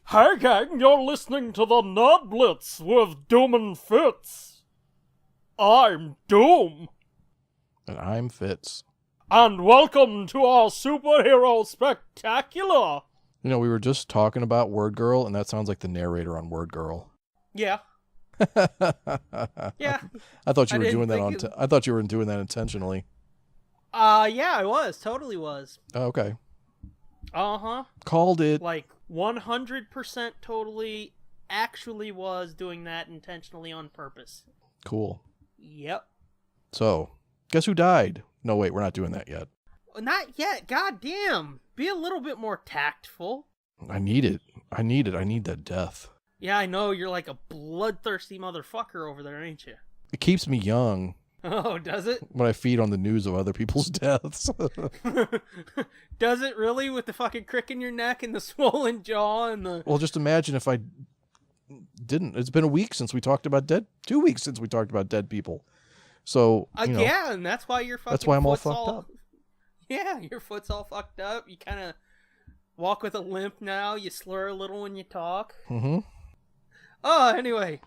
Hey gang, you're listening to the Nerd Blitz with Doom and Fitz. I'm Doom. And I'm Fitz. And welcome to our superhero spectacular. You know, we were just talking about Word Girl, and that sounds like the narrator on Word Girl. Yeah. Yeah. I thought you were doing that I thought you were doing that intentionally. Yeah, I was. Totally was. Oh, okay. Uh-huh. Called it. Like 100% totally actually was doing that intentionally on purpose. Cool. Yep. So, guess who died? No, wait, we're not doing that yet. Not yet. God damn. Be a little bit more tactful. I need it. I need that death. Yeah, I know. You're like a bloodthirsty motherfucker over there, ain't you? It keeps me young. Oh, does it? When I feed on the news of other people's deaths. Does it really, with the fucking crick in your neck and the swollen jaw and the... Well, just imagine if I didn't. It's been a week since we talked about 2 weeks since we talked about dead people. So, yeah, and that's why you're fucking... That's why I'm all fucked up. Yeah, your foot's all fucked up. You kind of walk with a limp now. You slur a little when you talk. Mm-hmm. Oh, anyway.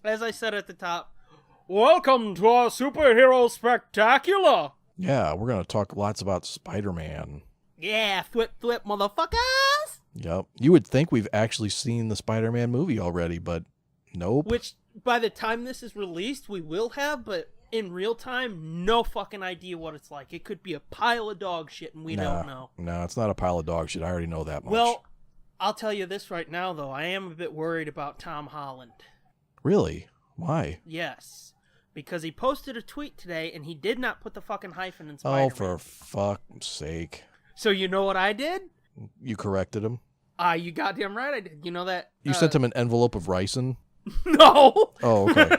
As I said at the top, welcome to our superhero spectacular. Yeah, we're going to talk lots about Spider-Man. Yeah, flip, motherfuckers. Yep. You would think we've actually seen the Spider-Man movie already, but nope. Which, by the time this is released, we will have, but in real time, no fucking idea what it's like. It could be a pile of dog shit, and we don't know. No, it's not a pile of dog shit. I already know that much. Well, I'll tell you this right now, though. I am a bit worried about Tom Holland. Really? Why? Yes. Because he posted a tweet today, and he did not put the fucking hyphen in Spider-Man. Oh, for fuck's sake. So you know what I did? You corrected him? You goddamn right I did. You know that? You sent him an envelope of ricin? No! Oh, okay.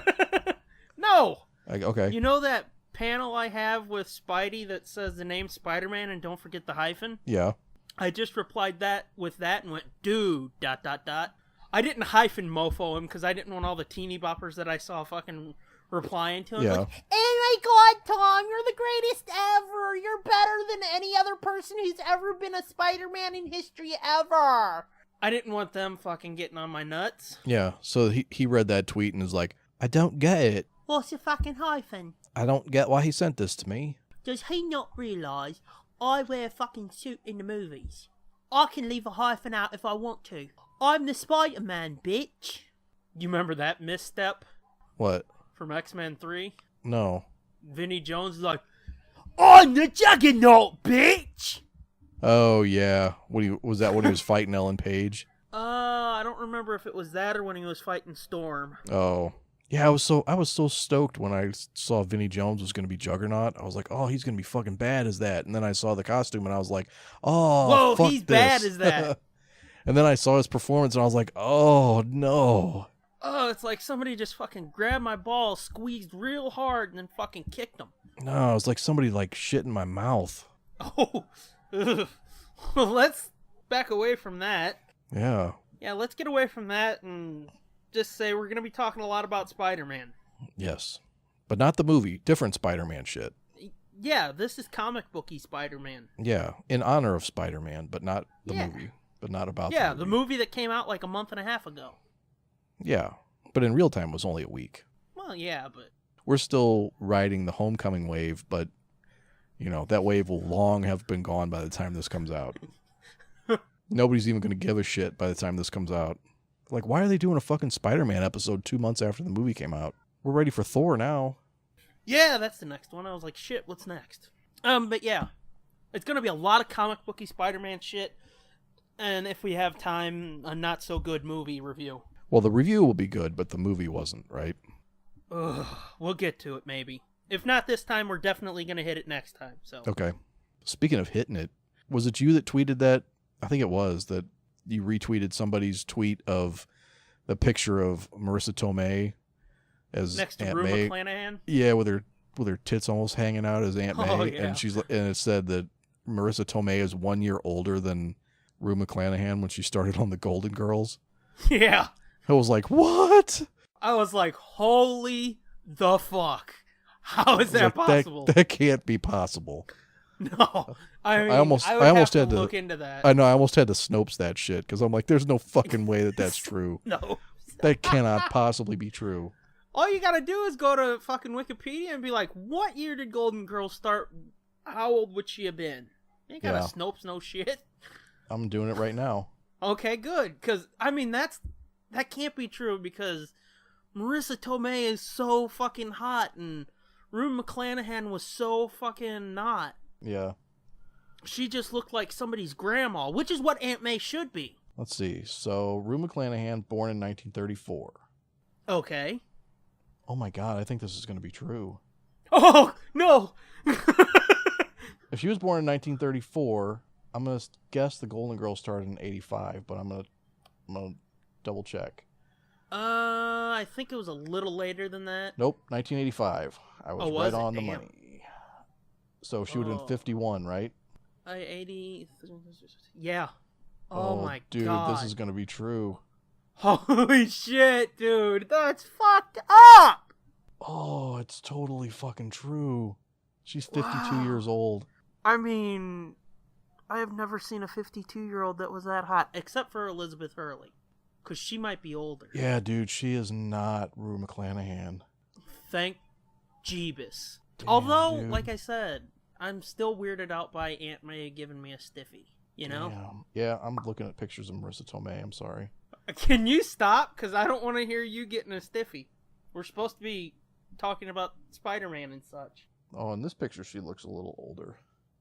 No! Okay. You know that panel I have with Spidey that says the name Spider-Man and don't forget the hyphen? Yeah. I just replied with that and went, dude, ... I didn't hyphen mofo him because I didn't want all the teeny boppers that I saw fucking replying to him. Yeah. Like, oh my god, Tom, you're the greatest ever. You're better than any other person who's ever been a Spider-Man in history ever. I didn't want them fucking getting on my nuts. Yeah, so he read that tweet and is like, I don't get it. What's your fucking hyphen? I don't get why he sent this to me. Does he not realise I wear a fucking suit in the movies? I can leave a hyphen out if I want to. I'm the Spider-Man, bitch. You remember that misstep? What? From X-Men 3? No. Vinnie Jones is like, I'm the Juggernaut, bitch! Oh, yeah. Was that when he was fighting Ellen Page? I don't remember if it was that or when he was fighting Storm. Oh. Yeah, I was so stoked when I saw Vinnie Jones was going to be Juggernaut. I was like, oh, he's going to be fucking bad as that. And then I saw the costume and I was like, oh, whoa, fuck he's this. bad as that. And then I saw his performance and I was like, oh, no. Oh, it's like somebody just fucking grabbed my ball, squeezed real hard, and then fucking kicked him. No, it's like somebody like shit in my mouth. Oh, ugh. Well, let's back away from that. Yeah. Yeah, let's get away from that and just say we're going to be talking a lot about Spider-Man. Yes. But not the movie. Different Spider-Man shit. Yeah, this is comic booky Spider-Man. Yeah, in honor of Spider-Man, but not the movie. But not about the movie that came out like a month and a half ago. Yeah, but in real time it was only a week. Well, yeah, but... We're still riding the homecoming wave, but, you know, that wave will long have been gone by the time this comes out. Nobody's even going to give a shit by the time this comes out. Like, why are they doing a fucking Spider-Man episode 2 months after the movie came out? We're ready for Thor now. Yeah, that's the next one. I was like, shit, what's next? But yeah, it's going to be a lot of comic booky Spider-Man shit. And if we have time, a not-so-good movie review. Well, the review will be good, but the movie wasn't, right? Ugh, we'll get to it, maybe. If not this time, we're definitely going to hit it next time. So okay. Speaking of hitting it, was it you that tweeted that? I think it was, that you retweeted somebody's tweet of the picture of Marissa Tomei as next to Aunt Rue May. McClanahan. Yeah, with her tits almost hanging out as Aunt May, Yeah. and it said that Marissa Tomei is 1 year older than Rue McClanahan when she started on the Golden Girls. Yeah. I was like, what? I was like, holy the fuck. How is that possible? That can't be possible. No. I mean, I almost had to look into that. I know, I almost had to Snopes that shit because I'm like, there's no fucking way that's true. No. That cannot possibly be true. All you gotta do is go to fucking Wikipedia and be like, what year did Golden Girls start? How old would she have been? You ain't gotta Snopes no shit. I'm doing it right now. Okay, good. Because, I mean, that can't be true because Marissa Tomei is so fucking hot and Rue McClanahan was so fucking not. Yeah. She just looked like somebody's grandma, which is what Aunt May should be. Let's see. So, Rue McClanahan, born in 1934. Okay. Oh my god, I think this is going to be true. Oh, no! If she was born in 1934, I'm going to guess the Golden Girls started in 85, but I'm going to double check. I think it was a little later than that. Nope, 1985. I was right on the money. So she would have been 51, right? 80. Yeah. Oh my dude, god. Dude, this is going to be true. Holy shit, dude. That's fucked up! Oh, it's totally fucking true. She's 52 years old. I mean, I have never seen a 52-year-old that was that hot, except for Elizabeth Hurley. Because she might be older. Yeah, dude, she is not Rue McClanahan. Thank Jeebus. Damn, although, dude. like I said, I'm still weirded out by Aunt May giving me a stiffy. You know? Damn. Yeah, I'm looking at pictures of Marissa Tomei. I'm sorry. Can you stop? Because I don't want to hear you getting a stiffy. We're supposed to be talking about Spider-Man and such. Oh, in this picture, she looks a little older.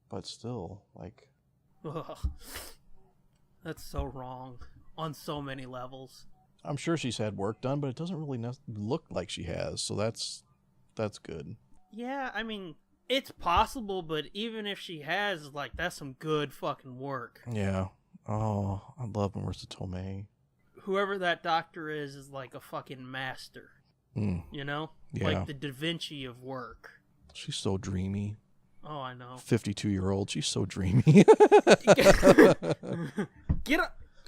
But still, like... Ugh. That's so wrong. On so many levels. I'm sure she's had work done, but it doesn't really look like she has, so that's good. Yeah, I mean, it's possible, but even if she has, like, that's some good fucking work. Yeah. Oh, I love Marissa Tomei. Whoever that doctor is like a fucking master. You know? Yeah. Like the Da Vinci of work. She's so dreamy. Oh, I know. 52-year-old, she's so dreamy.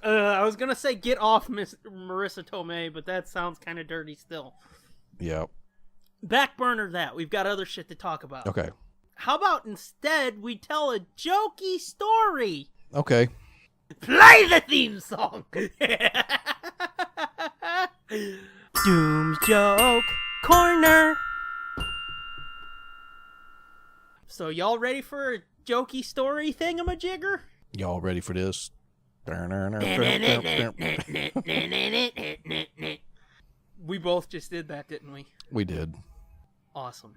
I was gonna say get off Miss Marissa Tomei, but that sounds kind of dirty still. Yeah. Back burner that. We've got other shit to talk about. Okay. How about instead we tell a jokey story? Okay. Play the theme song! Doom's Joke Corner. So y'all ready for a jokey story thingamajigger? Y'all ready for this? We both just did that, didn't we? We did. Awesome.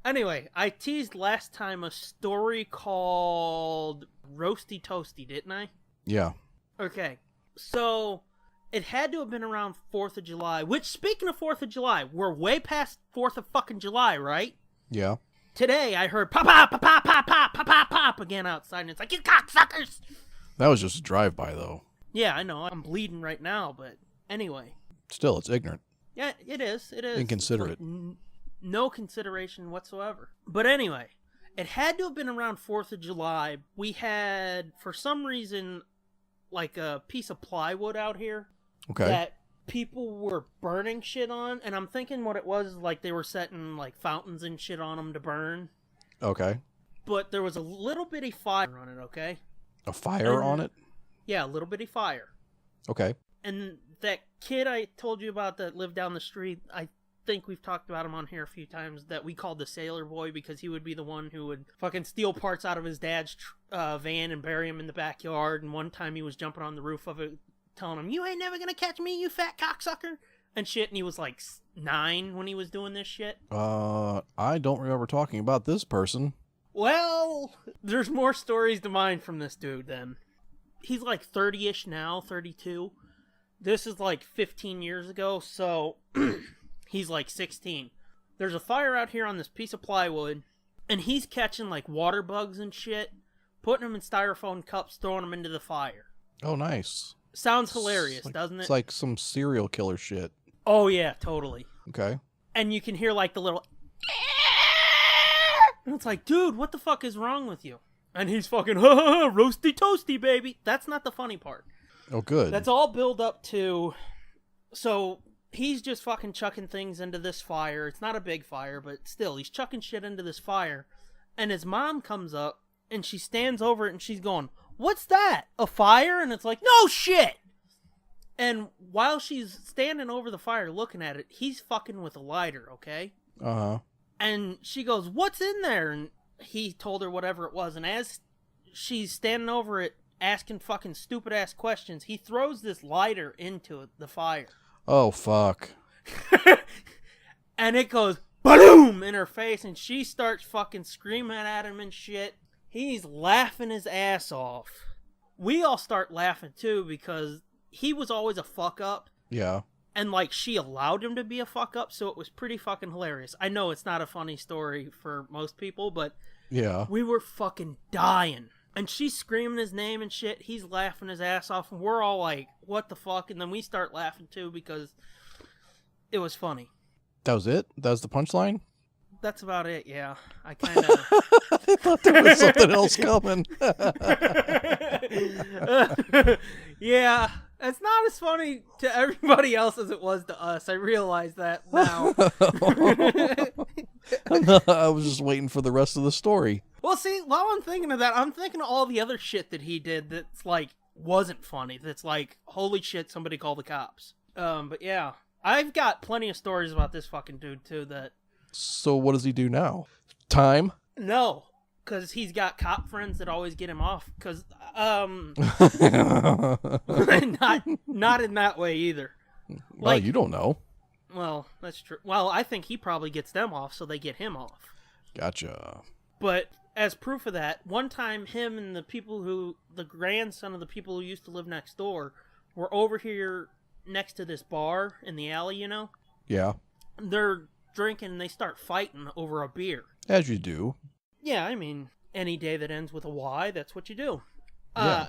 Anyway, I teased last time a story called Roasty Toasty, didn't I? Yeah. Okay. So, it had to have been around 4th of July, which, speaking of 4th of July, we're way past 4th of fucking July, right? Yeah. Today, I heard pop, pop, pop, pop, pop, pop, pop, pop, pop again outside, and it's like, you cocksuckers! That was just a drive-by, though. Yeah, I know. I'm bleeding right now, but anyway. Still, it's ignorant. Yeah, it is. It is. Inconsiderate. Like, no consideration whatsoever. But anyway, it had to have been around 4th of July. We had, for some reason, like a piece of plywood out here. Okay. That people were burning shit on. And I'm thinking what it was, like they were setting like fountains and shit on them to burn. Okay. But there was a little bitty fire on it, okay? A fire on it? Yeah, a little bitty fire. Okay. And that kid I told you about that lived down the street, I think we've talked about him on here a few times, that we called the Sailor Boy because he would be the one who would fucking steal parts out of his dad's van and bury him in the backyard. And one time he was jumping on the roof of it, telling him, "You ain't never gonna catch me, you fat cocksucker," and shit. And he was like 9 when he was doing this shit. I don't remember talking about this person. Well, there's more stories to mine from this dude then. He's like 30-ish now, 32. This is like 15 years ago, so he's like 16. There's a fire out here on this piece of plywood, and he's catching like water bugs and shit, putting them in styrofoam cups, throwing them into the fire. Oh, nice. Sounds hilarious, doesn't it? It's like some serial killer shit. Oh, yeah, totally. Okay. And you can hear, like, the little... And it's like, dude, what the fuck is wrong with you? And he's fucking, roasty toasty, baby. That's not the funny part. Oh, good. That's all build up to... So, he's just fucking chucking things into this fire. It's not a big fire, but still, he's chucking shit into this fire. And his mom comes up, and she stands over it, and she's going, what's that? A fire? And it's like, no shit! And while she's standing over the fire looking at it, he's fucking with a lighter, okay? Uh-huh. And she goes, what's in there? And he told her whatever it was. And as she's standing over it, asking fucking stupid-ass questions, he throws this lighter into the fire. Oh, fuck. And it goes, boom, in her face. And she starts fucking screaming at him and shit. He's laughing his ass off. We all start laughing, too, because he was always a fuck-up. Yeah. And, like, she allowed him to be a fuck-up, so it was pretty fucking hilarious. I know it's not a funny story for most people, but yeah, we were fucking dying. And she's screaming his name and shit. He's laughing his ass off, and we're all like, what the fuck? And then we start laughing, too, because it was funny. That was it? That was the punchline? That's about it, yeah. I kind of... I thought there was something else coming. Yeah, it's not as funny to everybody else as it was to us. I realize that now. I was just waiting for the rest of the story. Well, see, while I'm thinking of that, I'm thinking of all the other shit that he did that's, like, wasn't funny. That's like, holy shit, somebody call the cops. But yeah, I've got plenty of stories about this fucking dude, too, that... So what does he do now? Time? No, because he's got cop friends that always get him off. Because, not in that way either. Well, you don't know. Well, that's true. Well, I think he probably gets them off, so they get him off. Gotcha. But as proof of that, one time him and the grandson of the people who used to live next door, were over here next to this bar in the alley, you know? Yeah. They're drinking and they start fighting over a beer. As you do. Yeah, I mean, any day that ends with a Y, that's what you do. Yeah.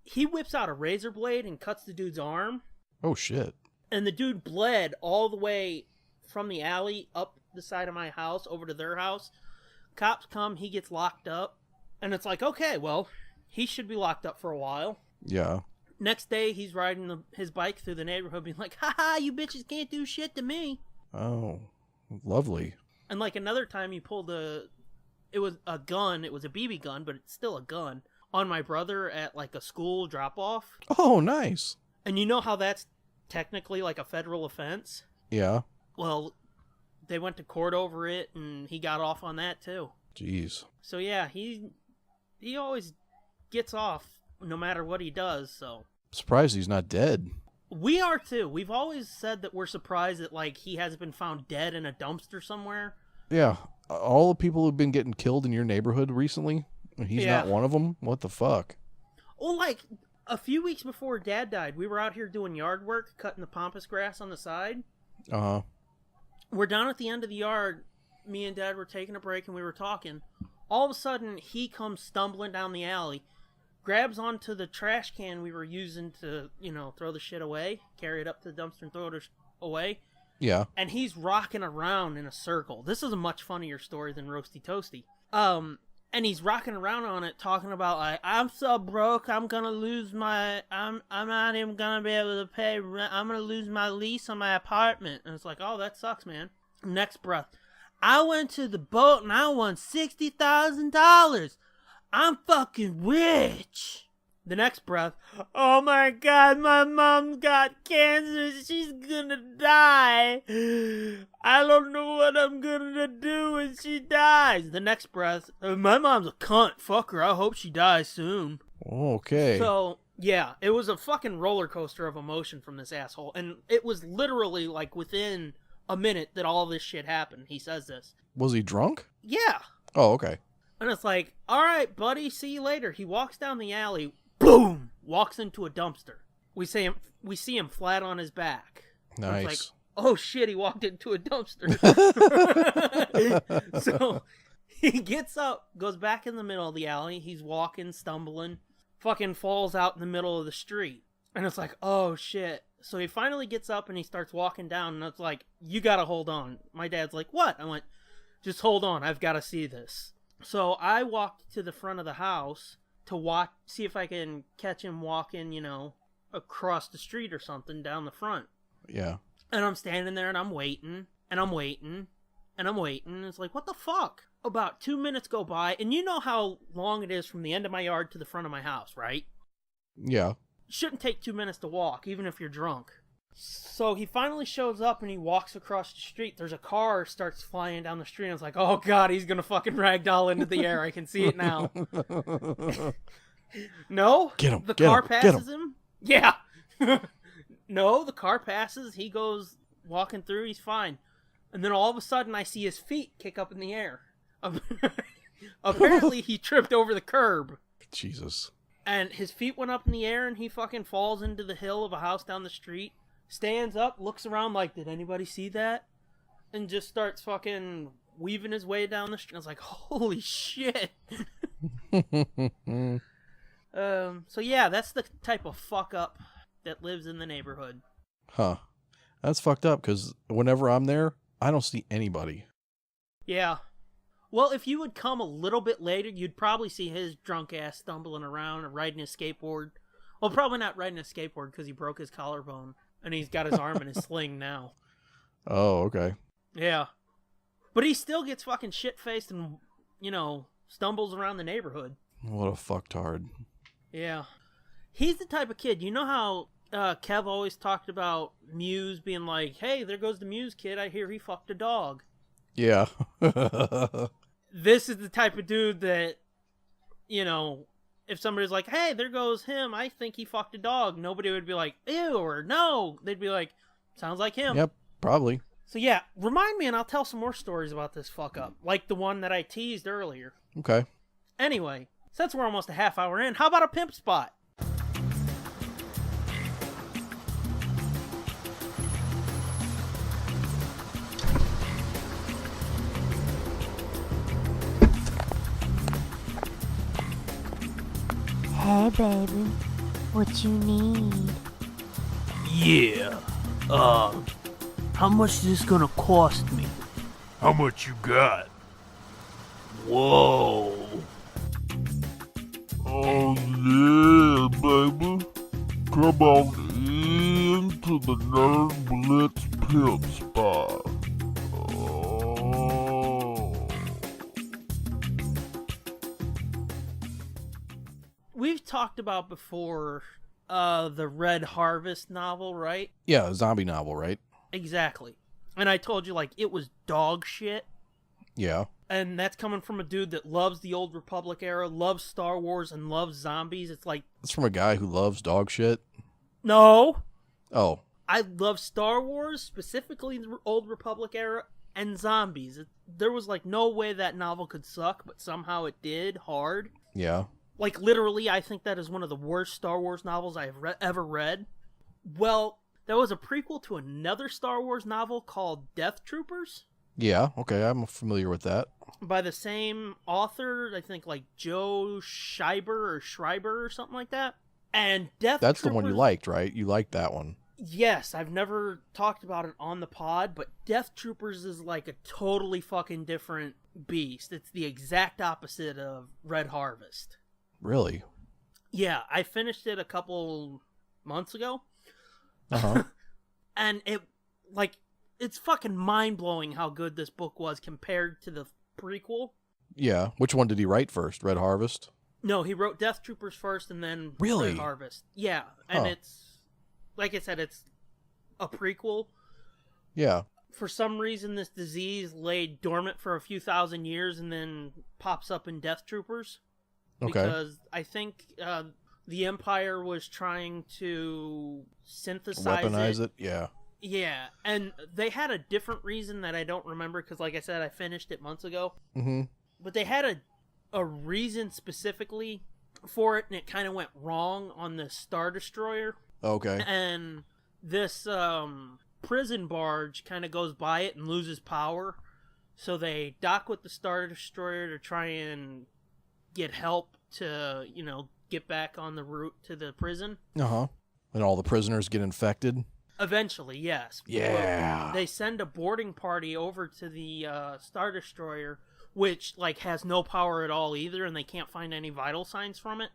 He whips out a razor blade and cuts the dude's arm. Oh, shit. And the dude bled all the way from the alley up the side of my house over to their house. Cops come, he gets locked up. And it's like, okay, well, he should be locked up for a while. Yeah. Next day, he's riding his bike through the neighborhood being like, ha, you bitches can't do shit to me. Oh, lovely. And like another time he pulled it was a gun, it was a BB gun, but it's still a gun, on my brother at like a school drop-off. Oh, nice. And you know how that's technically like a federal offense? Yeah. Well, they went to court over it, and he got off on that too. Jeez. So yeah, he always gets off no matter what he does, so. Surprised he's not dead. We are too. We've always said that we're surprised that like he hasn't been found dead in a dumpster somewhere. Yeah. All the people who've been getting killed in your neighborhood recently, he's not one of them? What the fuck? Well, like, a few weeks before Dad died, we were out here doing yard work, cutting the pampas grass on the side. Uh-huh. We're down at the end of the yard. Me and Dad were taking a break and we were talking. All of a sudden, he comes stumbling down the alley, grabs onto the trash can we were using to, throw the shit away, carry it up to the dumpster and throw it away. Yeah. And he's rocking around in a circle. This is a much funnier story than Roasty Toasty. And he's rocking around on it, talking about, like, I'm so broke, I'm gonna lose I'm not even gonna be able to pay rent, I'm gonna lose my lease on my apartment. And it's like, oh, that sucks, man. Next breath, I went to the boat and I won $60,000. I'm fucking rich. The next breath, oh my god, my mom's got cancer, she's gonna die. I don't know what I'm gonna do when she dies. The next breath, my mom's a cunt, fuck her, I hope she dies soon. Okay. So, yeah, it was a fucking roller coaster of emotion from this asshole, and it was literally like within a minute that all this shit happened. He says this. Was he drunk? Yeah. Oh, okay. And it's like, alright, buddy, see you later. He walks down the alley, boom, walks into a dumpster. We see him flat on his back. Nice. Like, oh shit, he walked into a dumpster. So he gets up, goes back in the middle of the alley. He's walking, stumbling, fucking falls out in the middle of the street. And it's like, oh shit. So he finally gets up and he starts walking down, and it's like, you gotta hold on. My dad's like, what? I went, just hold on, I've gotta see this. So I walked to the front of the house to see if I can catch him walking, across the street or something down the front. Yeah. And I'm standing there and I'm waiting, and I'm waiting, and I'm waiting. It's like, what the fuck? About 2 minutes go by, and you know how long it is from the end of my yard to the front of my house, right? Yeah. Shouldn't take 2 minutes to walk, even if you're drunk. So he finally shows up and he walks across the street. There's a car starts flying down the street, and it's like, oh god, he's gonna fucking ragdoll into the air. I can see it now. No? Get him. The Get car him, passes him? Yeah. No, the car passes. He goes walking through. He's fine. And then all of a sudden, I see his feet kick up in the air. Apparently, he tripped over the curb. Jesus. And his feet went up in the air, and he fucking falls into the hill of a house down the street. Stands up, looks around like, did anybody see that? And just starts fucking weaving his way down the street. I was like, holy shit. So yeah, that's the type of fuck up that lives in the neighborhood. Huh. That's fucked up, because whenever I'm there, I don't see anybody. Yeah. Well, if you would come a little bit later, you'd probably see his drunk ass stumbling around or riding his skateboard. Well, probably not riding a skateboard because he broke his collarbone, and he's got his arm in his sling now. Oh, okay. Yeah. But he still gets fucking shit-faced and, stumbles around the neighborhood. What a fucktard. Yeah. He's the type of kid, you know how Kev always talked about Muse being like, hey, there goes the Muse kid, I hear he fucked a dog. Yeah. This is the type of dude that, if somebody's like, hey, there goes him, I think he fucked a dog, nobody would be like, ew, or no. They'd be like, sounds like him. Yep, probably. So yeah, remind me and I'll tell some more stories about this fuck up, like the one that I teased earlier. Okay. Anyway, since we're almost a half hour in, how about a pimp spot? Hey, baby. What you need? Yeah. How much is this gonna cost me? How much you got? Whoa. Oh yeah, baby. Come on into the Nerd Blitz Pimp Spot. Oh. We've talked about before the Red Harvest novel, right? Yeah, a zombie novel, right? Exactly. And I told you, it was dog shit. Yeah. And that's coming from a dude that loves the Old Republic era, loves Star Wars, and loves zombies. It's like... It's from a guy who loves dog shit? No! Oh. I love Star Wars, specifically the Old Republic era, and zombies. There was, no way that novel could suck, but somehow it did, hard. Yeah. Literally, I think that is one of the worst Star Wars novels I have ever read. Well, there was a prequel to another Star Wars novel called Death Troopers. Yeah, okay, I'm familiar with that. By the same author, I think, Joe Schreiber or something like that. And Death That's Troopers, the one you liked, right? You liked that one. Yes, I've never talked about it on the pod, but Death Troopers is a totally fucking different beast. It's the exact opposite of Red Harvest. Really? Yeah, I finished it a couple months ago. Uh-huh. And it's fucking mind-blowing how good this book was compared to the prequel. Yeah. Which one did he write first? Red Harvest? No, he wrote Death Troopers first and then Really? Red Harvest. Yeah, and it's, like I said, it's a prequel. Yeah. For some reason, this disease lay dormant for a few thousand years and then pops up in Death Troopers. Okay. Because I think the Empire was trying to synthesize Weaponize it? Yeah. Yeah, and they had a different reason that I don't remember because, like I said, I finished it months ago. Mm-hmm. But they had a reason specifically for it, and it kind of went wrong on the Star Destroyer. Okay. And this prison barge kind of goes by it and loses power. So they dock with the Star Destroyer to try and get help to, get back on the route to the prison. Uh-huh. And all the prisoners get infected? Eventually, yes. Yeah. Well, they send a boarding party over to the Star Destroyer, which, like, has no power at all either, and they can't find any vital signs from it.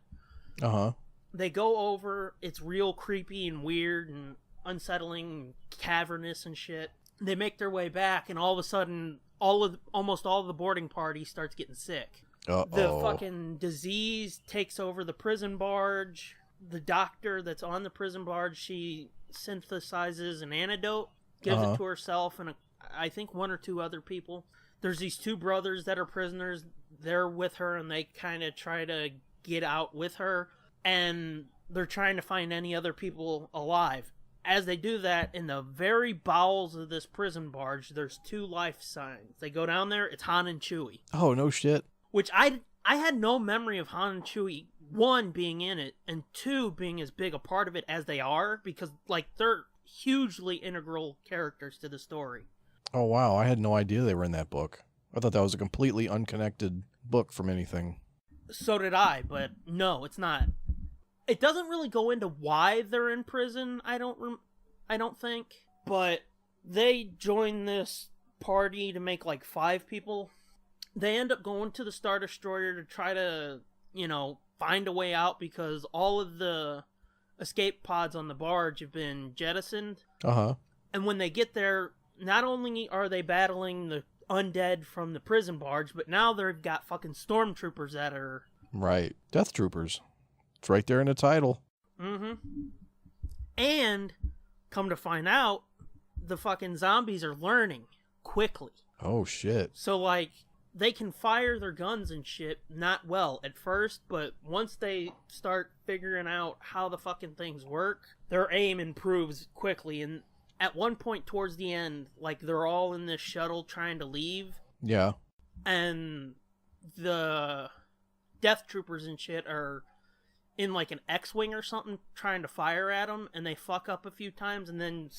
Uh-huh. They go over, it's real creepy and weird and unsettling and cavernous and shit. They make their way back, and all of a sudden, almost all of the boarding party starts getting sick. Uh-oh. The fucking disease takes over the prison barge. The doctor that's on the prison barge, she synthesizes an antidote, gives it to herself and I think one or two other people. There's these two brothers that are prisoners. They're with her, and they kind of try to get out with her, and they're trying to find any other people alive. As they do that, in the very bowels of this prison barge, there's 2 life signs. They go down there, it's Han and Chewie. Oh, no shit. Which I had no memory of Han and Chewie, 1, being in it, and 2, being as big a part of it as they are, because, like, they're hugely integral characters to the story. Oh, wow. I had no idea they were in that book. I thought that was a completely unconnected book from anything. So did I, but no, it's not. It doesn't really go into why they're in prison, I don't think. But they join this party to make, like, 5 people. They end up going to the Star Destroyer to try to, find a way out, because all of the escape pods on the barge have been jettisoned. Uh-huh. And when they get there, not only are they battling the undead from the prison barge, but now they've got fucking stormtroopers that are... Right. Death Troopers. It's right there in the title. Mm-hmm. And, come to find out, the fucking zombies are learning quickly. Oh, shit. So, like, they can fire their guns and shit not well at first, but once they start figuring out how the fucking things work, their aim improves quickly. And at one point towards the end, like, they're all in this shuttle trying to leave. Yeah. And the death troopers and shit are in, like, an X-Wing or something trying to fire at them, and they fuck up a few times, and then,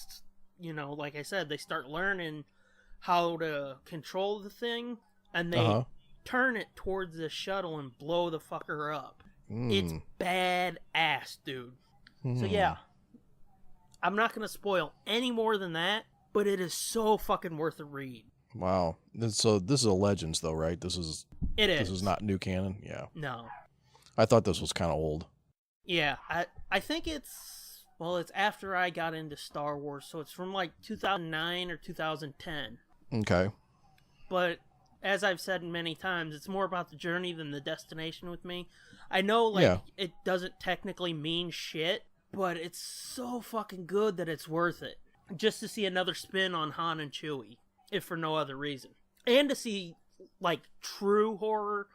like I said, they start learning how to control the thing, and they turn it towards the shuttle and blow the fucker up. It's badass, dude. So yeah, I'm not going to spoil any more than that, but it is so fucking worth a read. Wow. So this is a Legends, though, right? This is not new canon? Yeah. No. I thought this was kind of old. Yeah, I think it's after I got into Star Wars, so it's from like 2009 or 2010. Okay. But as I've said many times, it's more about the journey than the destination with me. I know, it doesn't technically mean shit, but it's so fucking good that it's worth it. Just to see another spin on Han and Chewie, if for no other reason. And to see, like, true horror,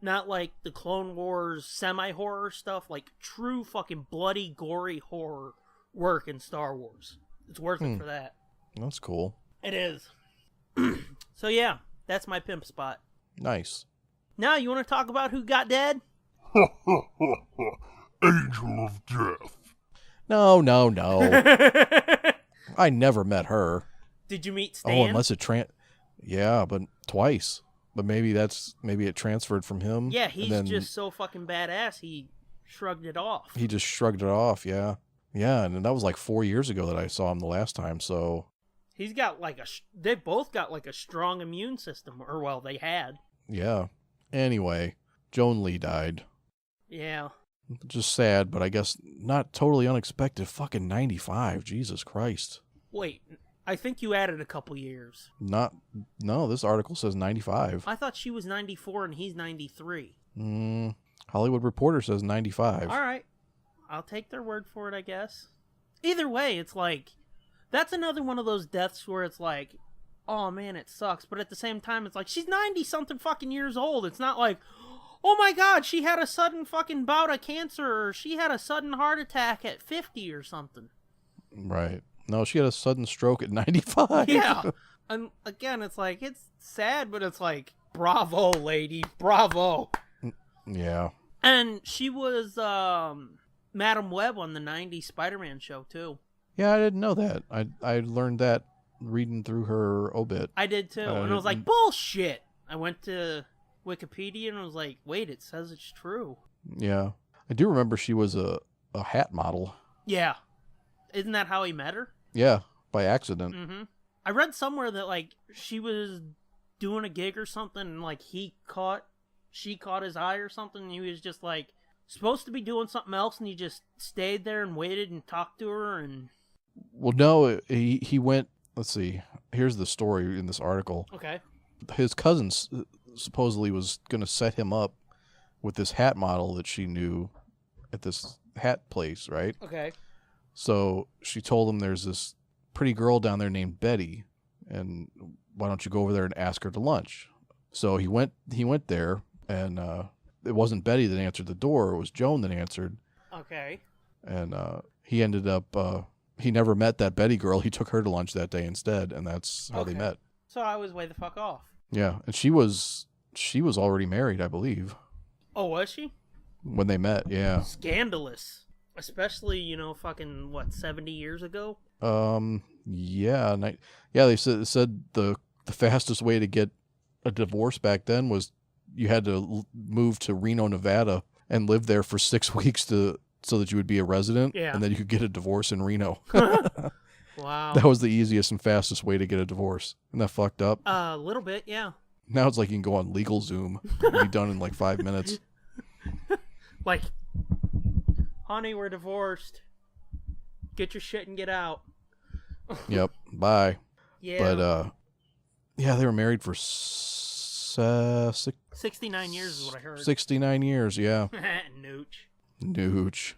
not like the Clone Wars semi-horror stuff, like true fucking bloody, gory horror work in Star Wars. It's worth it for that. That's cool. It is. So yeah, that's my pimp spot. Nice. Now, you want to talk about who got dead? Angel of Death. No. I never met her. Did you meet Stan? Oh, unless it yeah, but twice. But maybe it transferred from him. Yeah, he's just so fucking badass, he shrugged it off. He just shrugged it off, yeah. Yeah, and that was like 4 years ago that I saw him the last time, so... He's got like they both got like a strong immune system, or well, they had. Yeah. Anyway, Joan Lee died. Yeah. Just sad, but I guess not totally unexpected. Fucking 95, Jesus Christ. Wait, I think you added a couple years. No, this article says 95. I thought she was 94 and he's 93. Hollywood Reporter says 95. All right. I'll take their word for it, I guess. Either way, it's like, that's another one of those deaths where it's like, oh man, it sucks. But at the same time, it's like, she's 90-something fucking years old. It's not like, oh my god, she had a sudden fucking bout of cancer, or she had a sudden heart attack at 50 or something. Right. No, she had a sudden stroke at 95. Yeah. And again, it's like, it's sad, but it's like, bravo, lady, bravo. Yeah. And she was Madam Web on the 90s Spider-Man show, too. Yeah, I didn't know that. I learned that reading through her obit. I did, too. And I was like, bullshit! I went to Wikipedia and I was like, wait, it says it's true. Yeah. I do remember she was a hat model. Yeah. Isn't that how he met her? Yeah, by accident. Mm-hmm. I read somewhere that, like, she was doing a gig or something, and, like, she caught his eye or something, and he was just, like, supposed to be doing something else, and he just stayed there and waited and talked to her, and... Well, no, he went... Let's see. Here's the story in this article. Okay. His cousin supposedly was going to set him up with this hat model that she knew at this hat place, right? Okay. So she told him there's this pretty girl down there named Betty, and why don't you go over there and ask her to lunch? So he went there, and it wasn't Betty that answered the door. It was Joan that answered. Okay. And he ended up... he never met that Betty girl. He took her to lunch that day instead, and that's how they met. So I was way the fuck off. Yeah, and she was already married, I believe. Oh, was she? When they met, yeah. Scandalous. Especially, fucking, 70 years ago? Yeah. They said the fastest way to get a divorce back then was you had to move to Reno, Nevada, and live there for 6 weeks so that you would be a resident, and then you could get a divorce in Reno. Wow. That was the easiest and fastest way to get a divorce. Isn't that fucked up? A little bit, yeah. Now it's like you can go on LegalZoom and be done in like 5 minutes. Like, honey, we're divorced. Get your shit and get out. Yep. Bye. Yeah. But, yeah, they were married for 69 years is what I heard. 69 years, yeah. Nooch.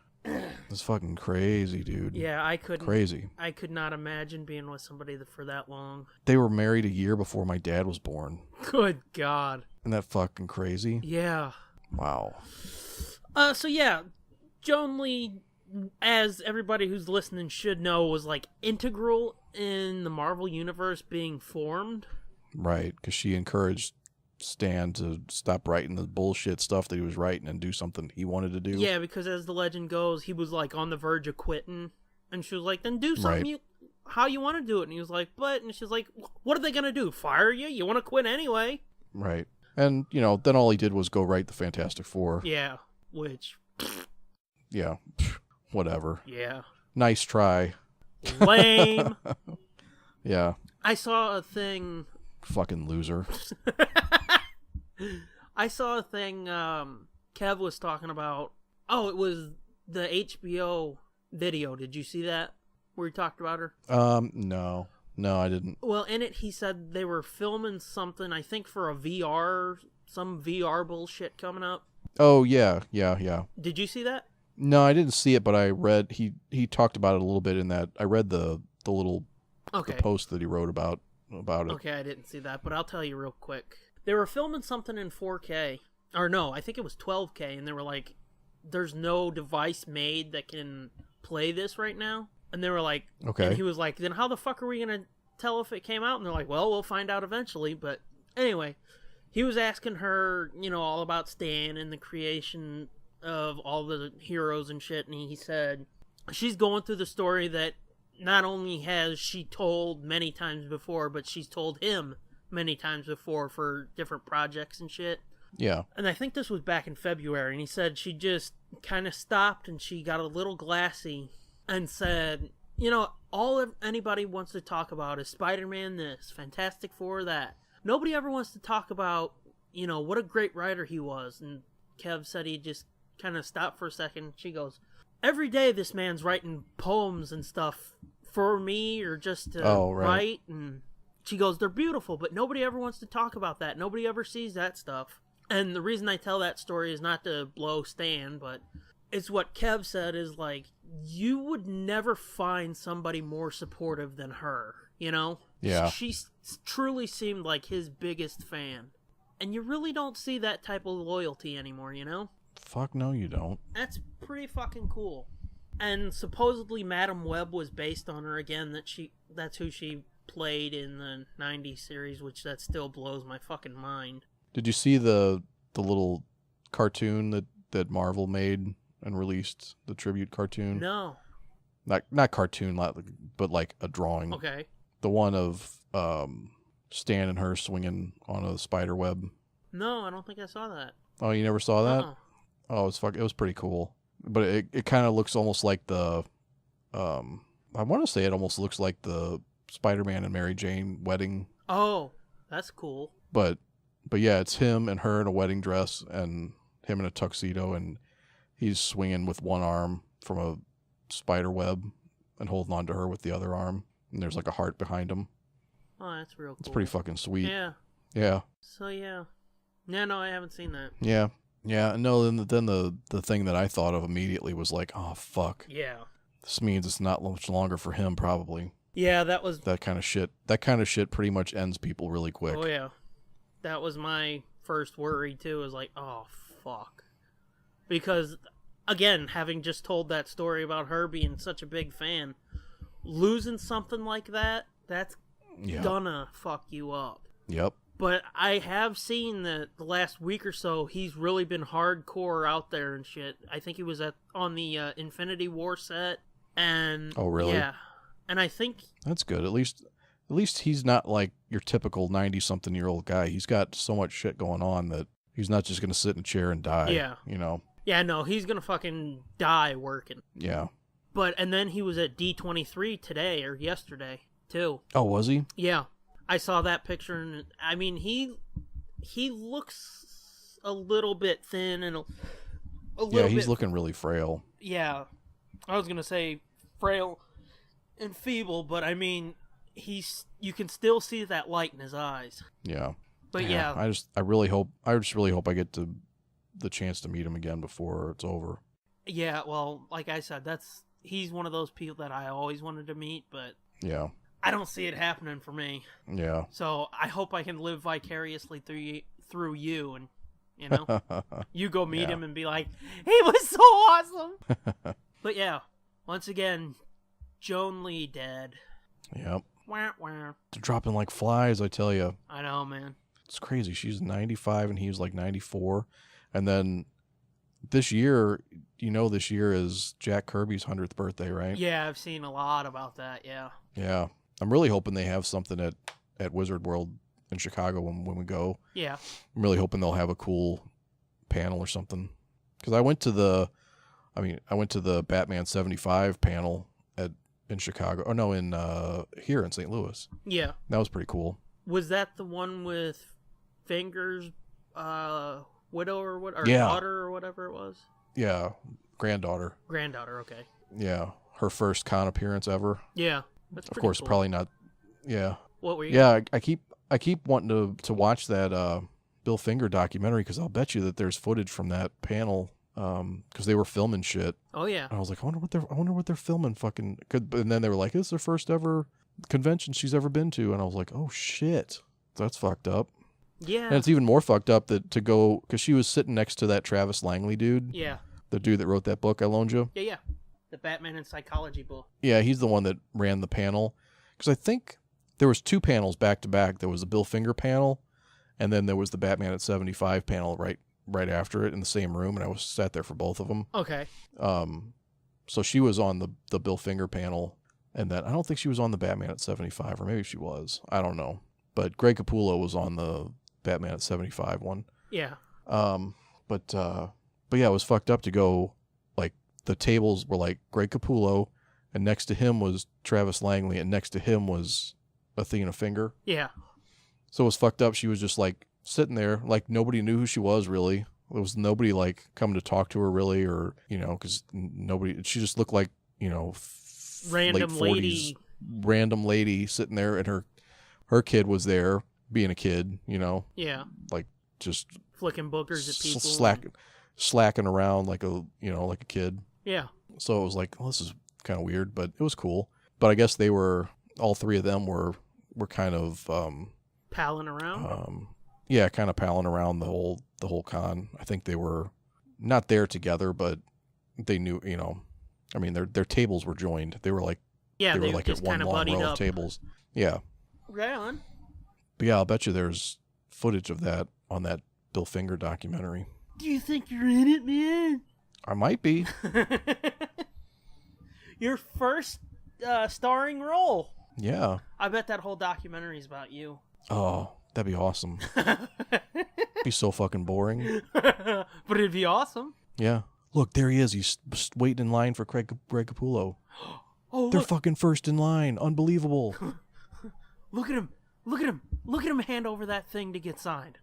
That's fucking crazy, dude. Yeah, I couldn't. Crazy. I could not imagine being with somebody for that long. They were married a year before my dad was born. Good God. Isn't that fucking crazy? Yeah. Wow. So yeah, Joan Lee, as everybody who's listening should know, was like integral in the Marvel Universe being formed. Right, because she encouraged Stan to stop writing the bullshit stuff that he was writing and do something he wanted to do. Yeah, because as the legend goes, he was like on the verge of quitting, and she was like, "Then do something how you want to do it." And he was like, "But," and she's like, "What are they gonna do? Fire you? You want to quit anyway?" Right, and then all he did was go write the Fantastic Four. Yeah, which. Yeah, whatever. Yeah. Nice try. Lame. Yeah. I saw a thing. Fucking loser. I saw a thing Kev was talking about. Oh, it was the HBO video. Did you see that? Where he talked about her? No. No, I didn't. Well, in it, he said they were filming something, I think for some VR bullshit coming up. Oh, yeah. Did you see that? No, I didn't see it, but I read, he talked about it a little bit in that. I read the little the post that he wrote about it. Okay, I didn't see that, but I'll tell you real quick. They were filming something in 4K. Or no, I think it was 12K, and they were like, there's no device made that can play this right now. And they were like, okay. And he was like, then how the fuck are we going to tell if it came out? And they're like, well, we'll find out eventually. But anyway, he was asking her, all about Stan and the creation of all the heroes and shit. And he said, she's going through the story that not only has she told many times before, but she's told him many times before for different projects and shit. Yeah. And I think this was back in February, and he said she just kind of stopped and she got a little glassy and said, all anybody wants to talk about is Spider-Man this, Fantastic Four that. Nobody ever wants to talk about, what a great writer he was. And Kev said he just kind of stopped for a second. She goes, every day this man's writing poems and stuff for me or just to write. And she goes, they're beautiful, but nobody ever wants to talk about that. Nobody ever sees that stuff. And the reason I tell that story is not to blow Stan, but it's what Kev said is like, you would never find somebody more supportive than her, Yeah. She truly seemed like his biggest fan. And you really don't see that type of loyalty anymore, Fuck no, you don't. That's pretty fucking cool. And supposedly Madam Web was based on her again, that's who she played in the 90s series, which that still blows my fucking mind. Did you see the little cartoon that Marvel made and released, the tribute cartoon? No. Not cartoon, but like a drawing. Okay. The one of Stan and her swinging on a spider web. No, I don't think I saw that. Oh, you never saw that? No. Oh, it was pretty cool. But it kind of looks almost like the I want to say it almost looks like the Spider-Man and Mary Jane wedding. Oh, that's cool. But yeah, it's him and her in a wedding dress and him in a tuxedo, and he's swinging with one arm from a spider web and holding on to her with the other arm. And there's like a heart behind him. Oh, that's real cool. It's pretty fucking sweet. Yeah. Yeah. So, yeah. Yeah, no, I haven't seen that. Yeah. Yeah. No, then the thing that I thought of immediately was like, oh, fuck. Yeah. This means it's not much longer for him, probably. Yeah, that was... That kind of shit pretty much ends people really quick. Oh, yeah. That was my first worry, too, is like, oh, fuck. Because, again, having just told that story about her being such a big fan, losing something like that, that's gonna fuck you up. Yep. But I have seen that the last week or so, he's really been hardcore out there and shit. I think he was on the Infinity War set, and... Oh, really? Yeah. And I think... That's good. At least he's not like your typical 90-something-year-old guy. He's got so much shit going on that he's not just going to sit in a chair and die. Yeah. You know? Yeah, no, he's going to fucking die working. Yeah. And then he was at D23 today, or yesterday, too. Oh, was he? Yeah. I saw that picture, and I mean, he looks a little bit thin and a little bit... Yeah, he's looking really frail. Yeah. I was going to say frail and feeble, but I mean, you can still see that light in his eyes. Yeah. But yeah. I just really hope I get the chance to meet him again before it's over. Yeah, well, like I said, he's one of those people that I always wanted to meet, but yeah, I don't see it happening for me. Yeah. So I hope I can live vicariously through you, and you know, you go meet him and be like, he was so awesome. But yeah, once again, Joan Lee dead. Yep. Wah, wah. They're dropping like flies, I tell you. I know, man. It's crazy. She's 95 and he was like 94. And then this year is Jack Kirby's 100th birthday, right? Yeah, I've seen a lot about that, yeah. Yeah. I'm really hoping they have something at Wizard World in Chicago when we go. Yeah. I'm really hoping they'll have a cool panel or something. Because I went to the Batman 75 panel in Chicago. Oh, no, here in St. Louis. Yeah. That was pretty cool. Was that the one with Finger's widow or what? Or Yeah. daughter or whatever it was? Yeah. Granddaughter, okay. Yeah. Her first con appearance ever. Yeah. That's Of course, cool. probably not. Yeah. What were you? Yeah, I keep wanting to watch that Bill Finger documentary because I'll bet you that there's footage from that panel because they were filming shit. Oh yeah. And I was like, I wonder what they're filming. Fucking. And then they were like, "This is their first ever convention she's ever been to," and I was like, "Oh shit, that's fucked up." Yeah. And it's even more fucked up to go because she was sitting next to that Travis Langley dude. Yeah. The dude that wrote that book I loaned you. Yeah. The Batman and Psychology book. Yeah, he's the one that ran the panel. Because I think there was 2 panels back to back. There was the Bill Finger panel, and then there was the Batman at 75 panel right after it in the same room, and I was sat there for both of them. Okay. So she was on the Bill Finger panel, and then I don't think she was on the Batman at 75, or maybe she was. I don't know. But Greg Capullo was on the Batman at 75 one. Yeah. But yeah, it was fucked up to go, like, the tables were like Greg Capullo, and next to him was Travis Langley, and next to him was Athena Finger. Yeah. So it was fucked up. She was just, like, sitting there, like, nobody knew who she was, really. There was nobody, like, coming to talk to her, really, or, you know, because she just looked like, you know, Random late 40s, lady. Random lady sitting there, and her kid was there, being a kid, you know. Yeah. Like, just Flicking boogers at people. Slacking around like a kid. Yeah. So it was like, well, this is kind of weird, but it was cool. But I guess all 3 of them were kind of Palling around. Yeah, kind of palling around the whole con. I think they were not there together, but they knew, you know. I mean, their tables were joined. They were like they were like just at one long buddied row up. of tables. Yeah. Right on. But yeah, I'll bet you there's footage of that on that Bill Finger documentary. Do you think you're in it, man? I might be. Your first starring role. Yeah. I bet that whole documentary is about you. Oh, that'd be awesome. Be so fucking boring. But it'd be awesome. Yeah. Look, there he is. He's waiting in line for Greg Capullo. Oh, They're look, fucking first in line. Unbelievable. look at him. Look at him. Look at him hand over that thing to get signed.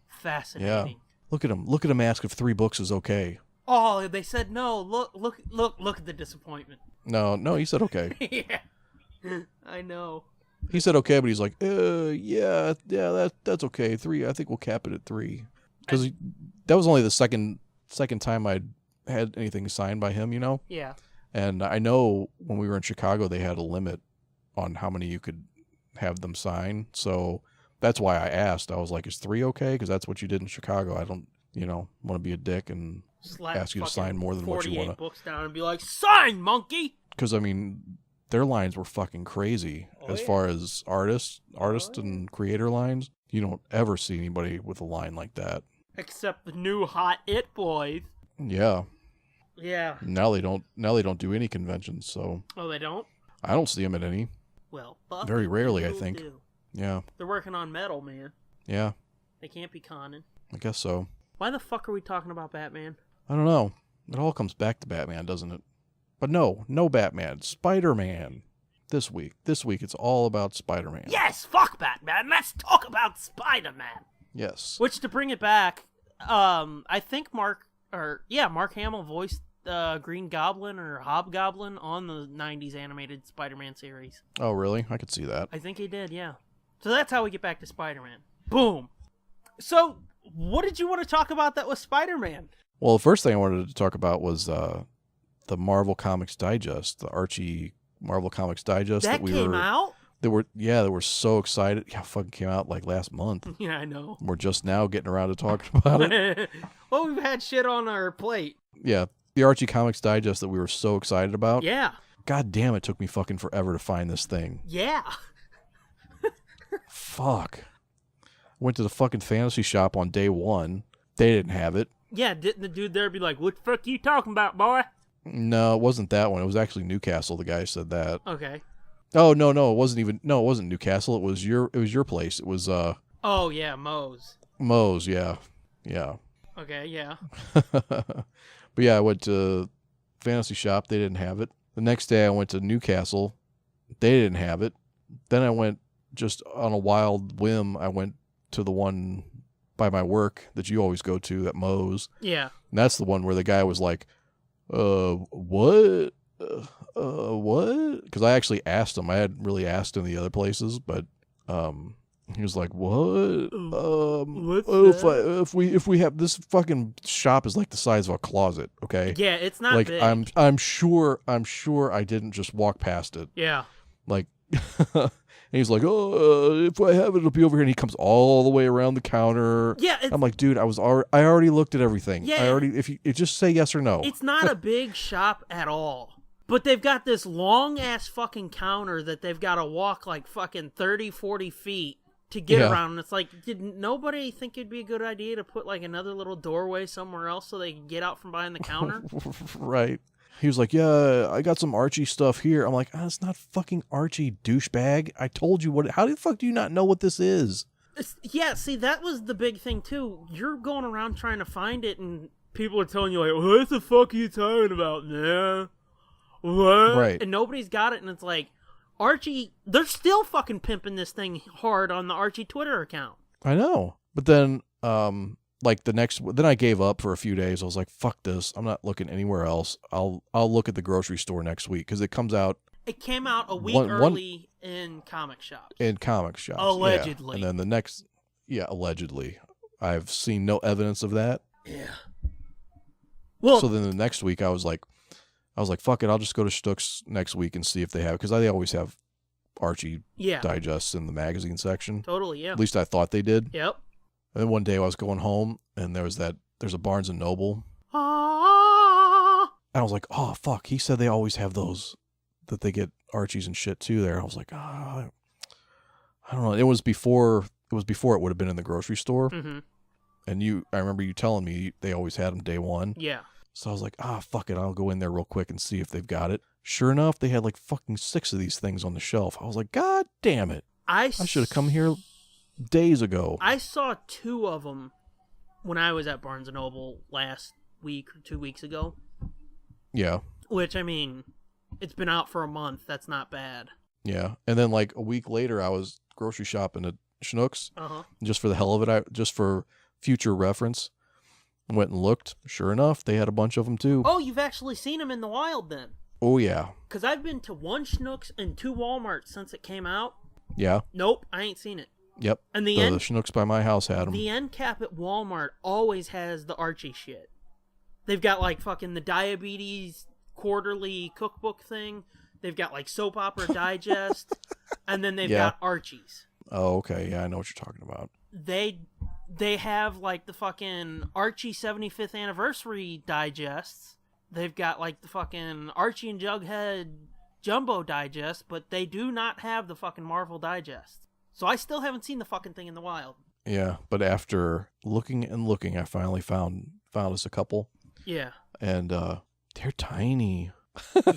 Fascinating. Yeah. Look at him. Look at him ask if 3 books is okay. Oh, they said no. Look at the disappointment. No, he said okay. Yeah. I know. He said okay, but he's like, yeah, that's okay. 3, I think we'll cap it at 3. Because that was only the second time I'd had anything signed by him, you know? Yeah. And I know when we were in Chicago, they had a limit on how many you could have them sign. So that's why I asked. I was like, is 3 okay? Because that's what you did in Chicago. I don't, want to be a dick and ask you to sign more than what you want to. 48 books down and be like, sign, monkey! Because, I mean, their lines were fucking crazy as far as artist and creator lines. You don't ever see anybody with a line like that. Except the new hot It boys. Yeah. Yeah. Now they don't do any conventions, so. Oh, they don't? I don't see them at any. Well, very rarely, I people think. do. Yeah. They're working on metal, man. Yeah. They can't be conning. I guess so. Why the fuck are we talking about Batman? I don't know. It all comes back to Batman, doesn't it? But no Batman. Spider-Man. This week it's all about Spider-Man. Yes, fuck Batman. Let's talk about Spider-Man. Yes. Which, to bring it back, I think Mark Hamill voiced Green Goblin or Hobgoblin on the 90s animated Spider-Man series. Oh, really? I could see that. I think he did, yeah. So that's how we get back to Spider-Man. Boom. So, what did you want to talk about that was Spider-Man? Well, the first thing I wanted to talk about was the Marvel Comics Digest, the Archie Marvel Comics Digest that came out? They were so excited. Yeah, fucking came out like last month. Yeah, I know. We're just now getting around to talking about it. Well, we've had shit on our plate. Yeah, the Archie Comics Digest that we were so excited about. Yeah. God damn, it took me fucking forever to find this thing. Yeah. Fuck. Went to the fucking fantasy shop on day 1. They didn't have it. Yeah, didn't the dude there be like, what the fuck you talking about, boy? No, it wasn't that one. It was actually Newcastle. The guy said that. Okay. Oh, no, it wasn't Newcastle. It was your place. It was Oh, yeah, Moe's. Moe's, yeah. Okay, yeah. But yeah, I went to fantasy shop. They didn't have it. The next day I went to Newcastle. They didn't have it. Then I went just on a wild whim. I went to the one by my work that you always go to at Moe's. Yeah. And that's the one where the guy was like, what? What? Because I actually asked him. I hadn't really asked him the other places, but he was like, what? If we have this fucking shop is like the size of a closet, okay? Yeah, it's not like big. I'm sure I didn't just walk past it. Yeah. Like and he's like, if I have it, it'll be over here. And he comes all the way around the counter. Yeah, I'm like, dude, I already looked at everything. Yeah. If you just say yes or no. It's not a big shop at all. But they've got this long-ass fucking counter that they've got to walk like fucking 30, 40 feet to get around. And it's like, did nobody think it'd be a good idea to put like another little doorway somewhere else so they can get out from behind the counter? Right. He was like, yeah, I got some Archie stuff here. I'm like, it's not fucking Archie, douchebag. I told you how the fuck do you not know what this is? Yeah, see, that was the big thing, too. You're going around trying to find it, and people are telling you, like, what the fuck are you talking about, man? What? Right. And nobody's got it, and it's like, Archie, they're still fucking pimping this thing hard on the Archie Twitter account. I know. But then, like then I gave up for a few days. I was like, fuck this. I'm not looking anywhere else. I'll look at the grocery store next week because it comes out. It came out a week early in comic shops. Allegedly. Yeah. And then allegedly. I've seen no evidence of that. Yeah. Well, so then the next week I was like, fuck it. I'll just go to Stooks next week and see if they have, because they always have Archie digests in the magazine section. Totally, yeah. At least I thought they did. Yep. And then one day I was going home and there's a Barnes and Noble. Ah. And I was like, oh fuck, he said they always have those, that they get Archies and shit too there. I was like, I don't know. It was before it would have been in the grocery store. Mm-hmm. And I remember you telling me they always had them day 1. Yeah. So I was like, fuck it, I'll go in there real quick and see if they've got it. Sure enough, they had like fucking 6 of these things on the shelf. I was like, God damn it. I should have come here days ago. I saw 2 of them when I was at Barnes & Noble last week or 2 weeks ago. Yeah. Which, I mean, it's been out for a month. That's not bad. Yeah. And then like a week later, I was grocery shopping at Schnucks. Just for the hell of it, just for future reference. Went and looked. Sure enough, they had a bunch of them too. Oh, you've actually seen them in the wild then? Oh, yeah. Because I've been to 1 Schnucks and 2 Walmarts since it came out. Yeah. Nope, I ain't seen it. Yep. And the Schnucks by my house had them. The end cap at Walmart always has the Archie shit. They've got like fucking the Diabetes Quarterly cookbook thing. They've got like Soap Opera Digest. And then they've got Archies. Oh, okay. Yeah, I know what you're talking about. They have like the fucking Archie 75th Anniversary Digests. They've got like the fucking Archie and Jughead Jumbo Digest, but they do not have the fucking Marvel Digest. So I still haven't seen the fucking thing in the wild. Yeah, but after looking and looking, I finally found us a couple. Yeah. And they're tiny.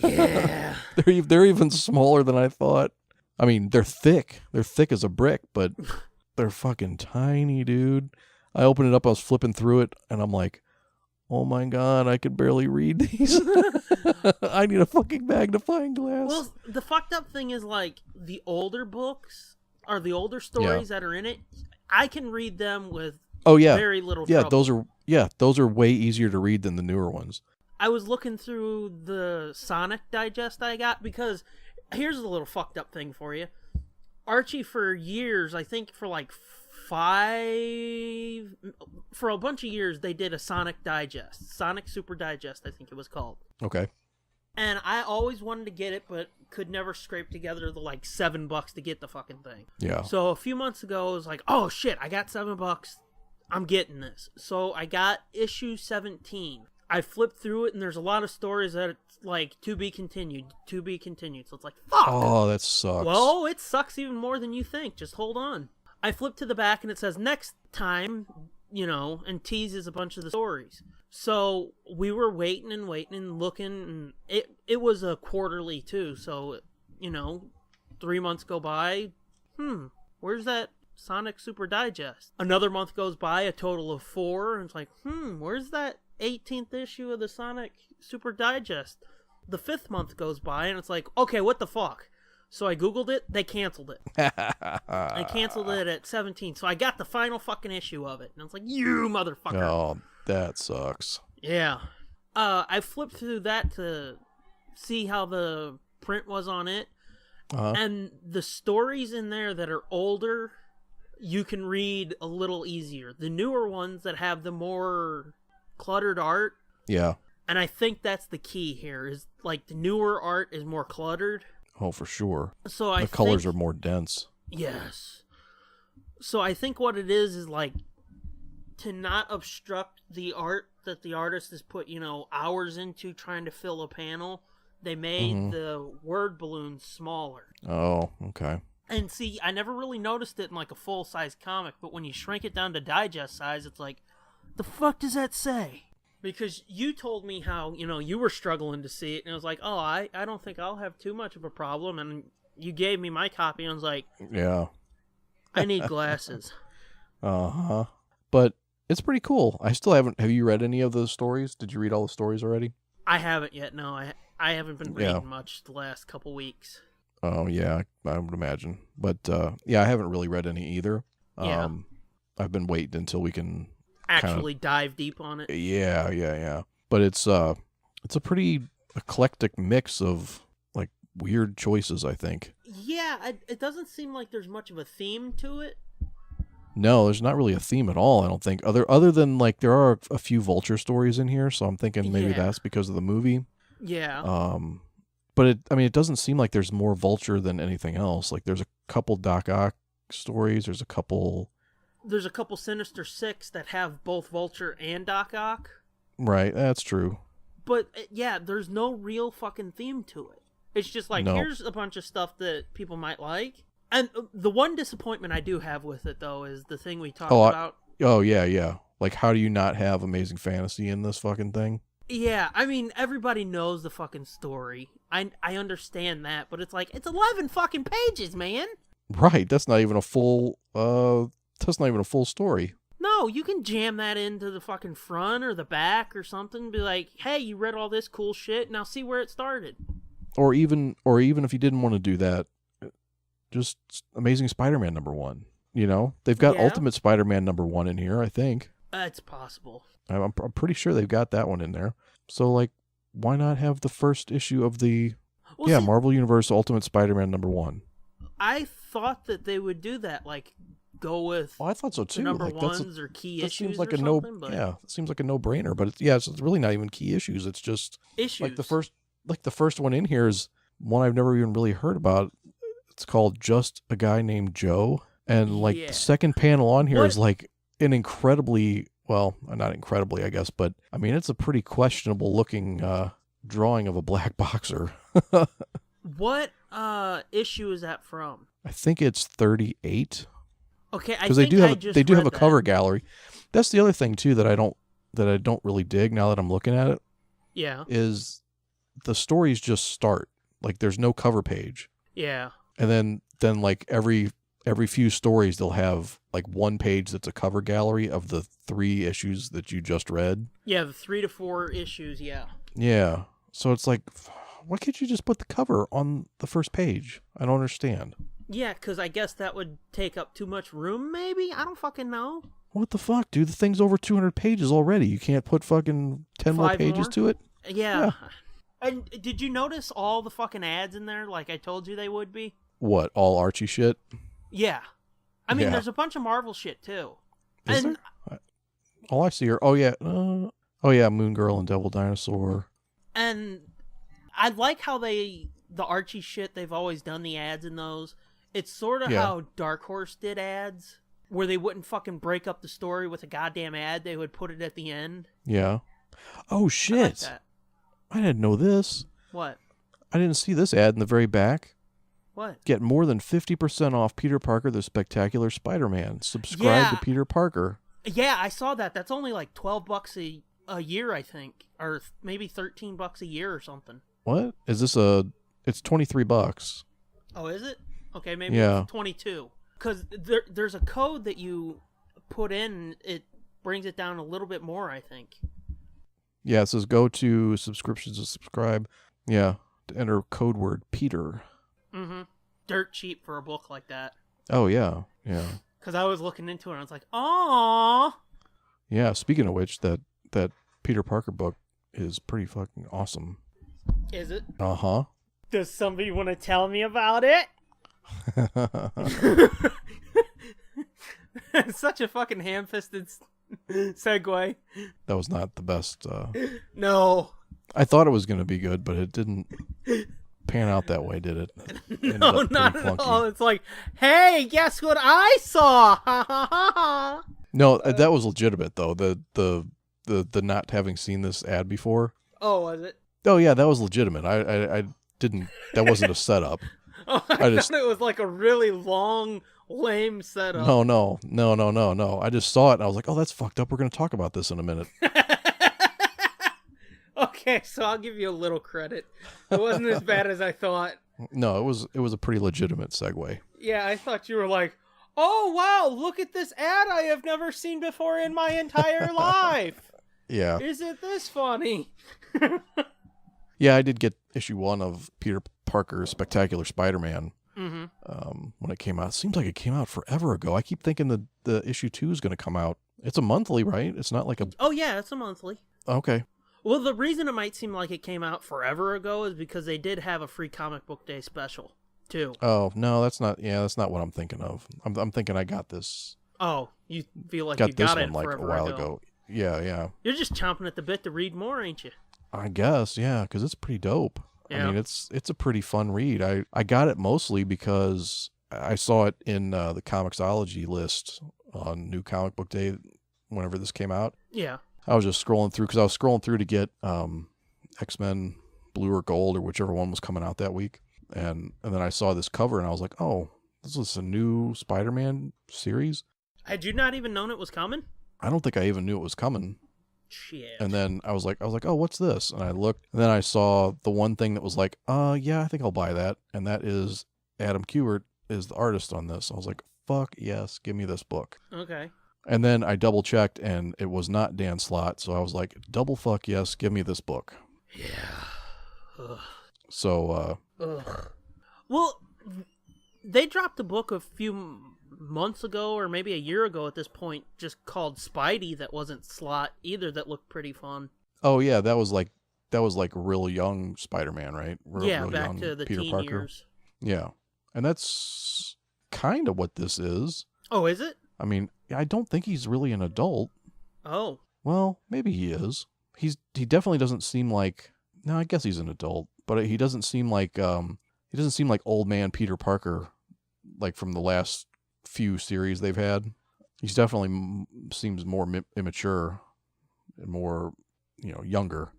Yeah. They're even smaller than I thought. I mean, they're thick. They're thick as a brick, but they're fucking tiny, dude. I opened it up, I was flipping through it, and I'm like, oh my god, I could barely read these. I need a fucking magnifying glass. Well, the fucked up thing is, like, the older books, or the older stories that are in it, I can read them with very little trouble. Those are way easier to read than the newer ones. I was looking through the Sonic Digest I got, because here's a little fucked up thing for you. Archie, for years, I think for like for a bunch of years, they did a Sonic Digest. Sonic Super Digest, I think it was called. Okay. And I always wanted to get it, but could never scrape together the like $7 to get the fucking thing. Yeah. So a few months ago, I was like, oh shit, I got $7. I'm getting this. So I got issue 17. I flipped through it, and there's a lot of stories that it's like, to be continued. So it's like, fuck. Oh, that sucks. Well, it sucks even more than you think. Just hold on. I flip to the back, and it says, next time, and teases a bunch of the stories. So we were waiting and looking, and it was a quarterly, too. So, 3 months go by. Where's that Sonic Super Digest? Another month goes by, a total of 4, and it's like, where's that 18th issue of the Sonic Super Digest? The 5th month goes by, and it's like, okay, what the fuck? So I Googled it, they canceled it. I canceled it at 17, so I got the final fucking issue of it. And I was like, you motherfucker. Oh, that sucks. Yeah. I flipped through that to see how the print was on it. And the stories in there that are older, you can read a little easier. The newer ones that have the more cluttered art. Yeah. And I think that's the key here, is like the newer art is more cluttered. Oh, for sure. So the colors are more dense. Yes. So I think what it is like to not obstruct the art that the artist has put, hours into trying to fill a panel. They made the word balloons smaller. Oh, okay. And see, I never really noticed it in like a full-size comic, but when you shrink it down to digest size, it's like, the fuck does that say? Because you told me how, you were struggling to see it, and I was like, oh, I don't think I'll have too much of a problem, and you gave me my copy, and I was like, yeah, I need glasses. Uh-huh. But it's pretty cool. I still haven't, have you read any of those stories? Did you read all the stories already? I haven't yet, no. I haven't been reading much the last couple weeks. Oh, yeah, I would imagine. But, I haven't really read any either. Yeah. I've been waiting until we can actually dive deep on it. Yeah. But it's a pretty eclectic mix of like weird choices, I think. Yeah, it doesn't seem like there's much of a theme to it. No, there's not really a theme at all, I don't think. Other than like there are a few Vulture stories in here, so I'm thinking maybe that's because of the movie. Yeah. But it doesn't seem like there's more Vulture than anything else. Like there's a couple Doc Ock stories, there's a couple Sinister Six that have both Vulture and Doc Ock. Right, that's true. But, yeah, there's no real fucking theme to it. It's just like, here's a bunch of stuff that people might like. And the one disappointment I do have with it, though, is the thing we talked about. Yeah. Like, how do you not have Amazing Fantasy in this fucking thing? Yeah, I mean, everybody knows the fucking story. I understand that, but it's like, it's 11 fucking pages, man! Right, that's not even a full story. No, you can jam that into the fucking front or the back or something. Be like, hey, you read all this cool shit, now see where it started. Or even if you didn't want to do that, just Amazing Spider-Man #1. You know, they've got Yeah. Ultimate Spider-Man #1 in here, I think. It's possible. I'm pretty sure they've got that one in there. So, like, why not have the first issue of the Well, see, Marvel Universe Ultimate Spider-Man #1? I thought that they would do that, like go with Well, I thought so the too. number Like, ones or key that issues seems like or a something. But it seems like a no-brainer. But it's really not even key issues. It's just issues. like the first one in here is one I've never even really heard about. It's called Just a Guy Named Joe, and like Yeah. the second panel on here is What? like an incredibly, well, not incredibly, I guess, but I mean it's a pretty questionable looking drawing of a black boxer. What issue is that from? I think it's 38. Okay, I Because think they do have a that. cover gallery. That's the other thing too that I don't really dig now that I'm looking at it, Yeah, is the stories just start. Like there's no cover page. yeah, And then like every few stories they'll have like one page that's a cover gallery of the 3 issues that you just read. yeah. The 3 to 4 issues. Yeah. Yeah. So it's like, why can't you just put the cover on the first page? I don't understand. Yeah, because I guess that would take up too much room, maybe? I don't fucking know. What the fuck, dude? The thing's over 200 pages already. You can't put fucking 10 more 5 pages more? to it? Yeah. And did you notice all the fucking ads in there like I told you they would be? What, all Archie shit? Yeah. I mean, Yeah. there's a bunch of Marvel shit, too. Is and there? All I see are, Moon Girl and Devil Dinosaur. And I like how the Archie shit, they've always done the ads in those. It's sort of Yeah. how Dark Horse did ads, where they wouldn't fucking break up the story with a goddamn ad. They would put it at the end. Yeah. Oh, I like shit. that. I didn't know this. What? I didn't see this ad in the very back. What? Get more than 50% off Peter Parker the Spectacular Spider-Man. Subscribe Yeah. to Peter Parker. Yeah, I saw that. That's only like $12 a year, I think, or maybe $13 a year or something. What? Is this it's $23. Oh, is it? Okay, maybe Yeah. it's 22. Because there's a code that you put in, and it brings it down a little bit more, I think. Yeah, it says go to subscriptions to subscribe. Yeah, to enter code word Peter. Mm-hmm. Dirt cheap for a book like that. Oh, yeah. Yeah. Because I was looking into it, and I was like, "Aww." Yeah, speaking of which, that Peter Parker book is pretty fucking awesome. Is it? Uh-huh. Does somebody want to tell me about it? Such a fucking ham-fisted segue. That was not the best. No. I thought it was going to be good, but it didn't pan out that way, did it? Ended No, up pretty not at clunky. all. It's like, hey, guess what I saw? Ha ha ha ha. No, that was legitimate though. The not having seen this ad before. Oh, was it? Oh yeah, that was legitimate. I didn't. That wasn't a setup. Oh, I I just- thought it was like a really long, lame setup. No. I just saw it and I was like, oh, that's fucked up. We're going to talk about this in a minute. Okay, so I'll give you a little credit. It wasn't as bad as I thought. No, it was a pretty legitimate segue. Yeah, I thought you were like, oh, wow, look at this ad I have never seen before in my entire life. Yeah. Isn't this funny? Yeah, I did get issue 1 of Peter Parker's Spectacular Spider-Man Mm-hmm. when it came out. It seems like it came out forever ago. I keep thinking the issue 2 is going to come out. It's a monthly, right? It's not like a... Oh, yeah, it's a monthly. Okay. Well, the reason it might seem like it came out forever ago is because they did have a free comic book day special, too. Oh, no, that's not what I'm thinking of. I'm thinking I got this. Oh, you feel like Got you this got one it like forever a while ago. Yeah. You're just chomping at the bit to read more, ain't you? I guess, yeah, because it's pretty dope. Yeah. I mean, it's a pretty fun read. I got it mostly because I saw it in the Comixology list on New Comic Book Day whenever this came out. Yeah. I was just scrolling through because I was scrolling through to get X-Men Blue or Gold or whichever one was coming out that week. And then I saw this cover and I was like, oh, this is a new Spider-Man series? Had you not even known it was coming? I don't think I even knew it was coming. Shit. And then I was like, oh, what's this? And I looked, and then I saw the one thing that was like, yeah, I think I'll buy that. And that is Adam Kubert is the artist on this. I was like, fuck yes, give me this book. Okay. And then I double checked and it was not Dan Slott. So I was like, double fuck yes, give me this book. Yeah. Ugh. So, Ugh. Well, they dropped a book a few months ago, or maybe a year ago at this point, just called Spidey. That wasn't Slot either. That looked pretty fun. oh yeah, that was like real young Spider-Man, right? Yeah, real back young to the Peter teen Parker. years. Yeah, and that's kind of what this is. Oh, is it? I mean, I don't think he's really an adult. Oh. Well, maybe he is. He definitely doesn't seem like. No, I guess he's an adult, but he doesn't seem like old man Peter Parker, like from the last few series they've had. He's definitely seems more immature and more, younger.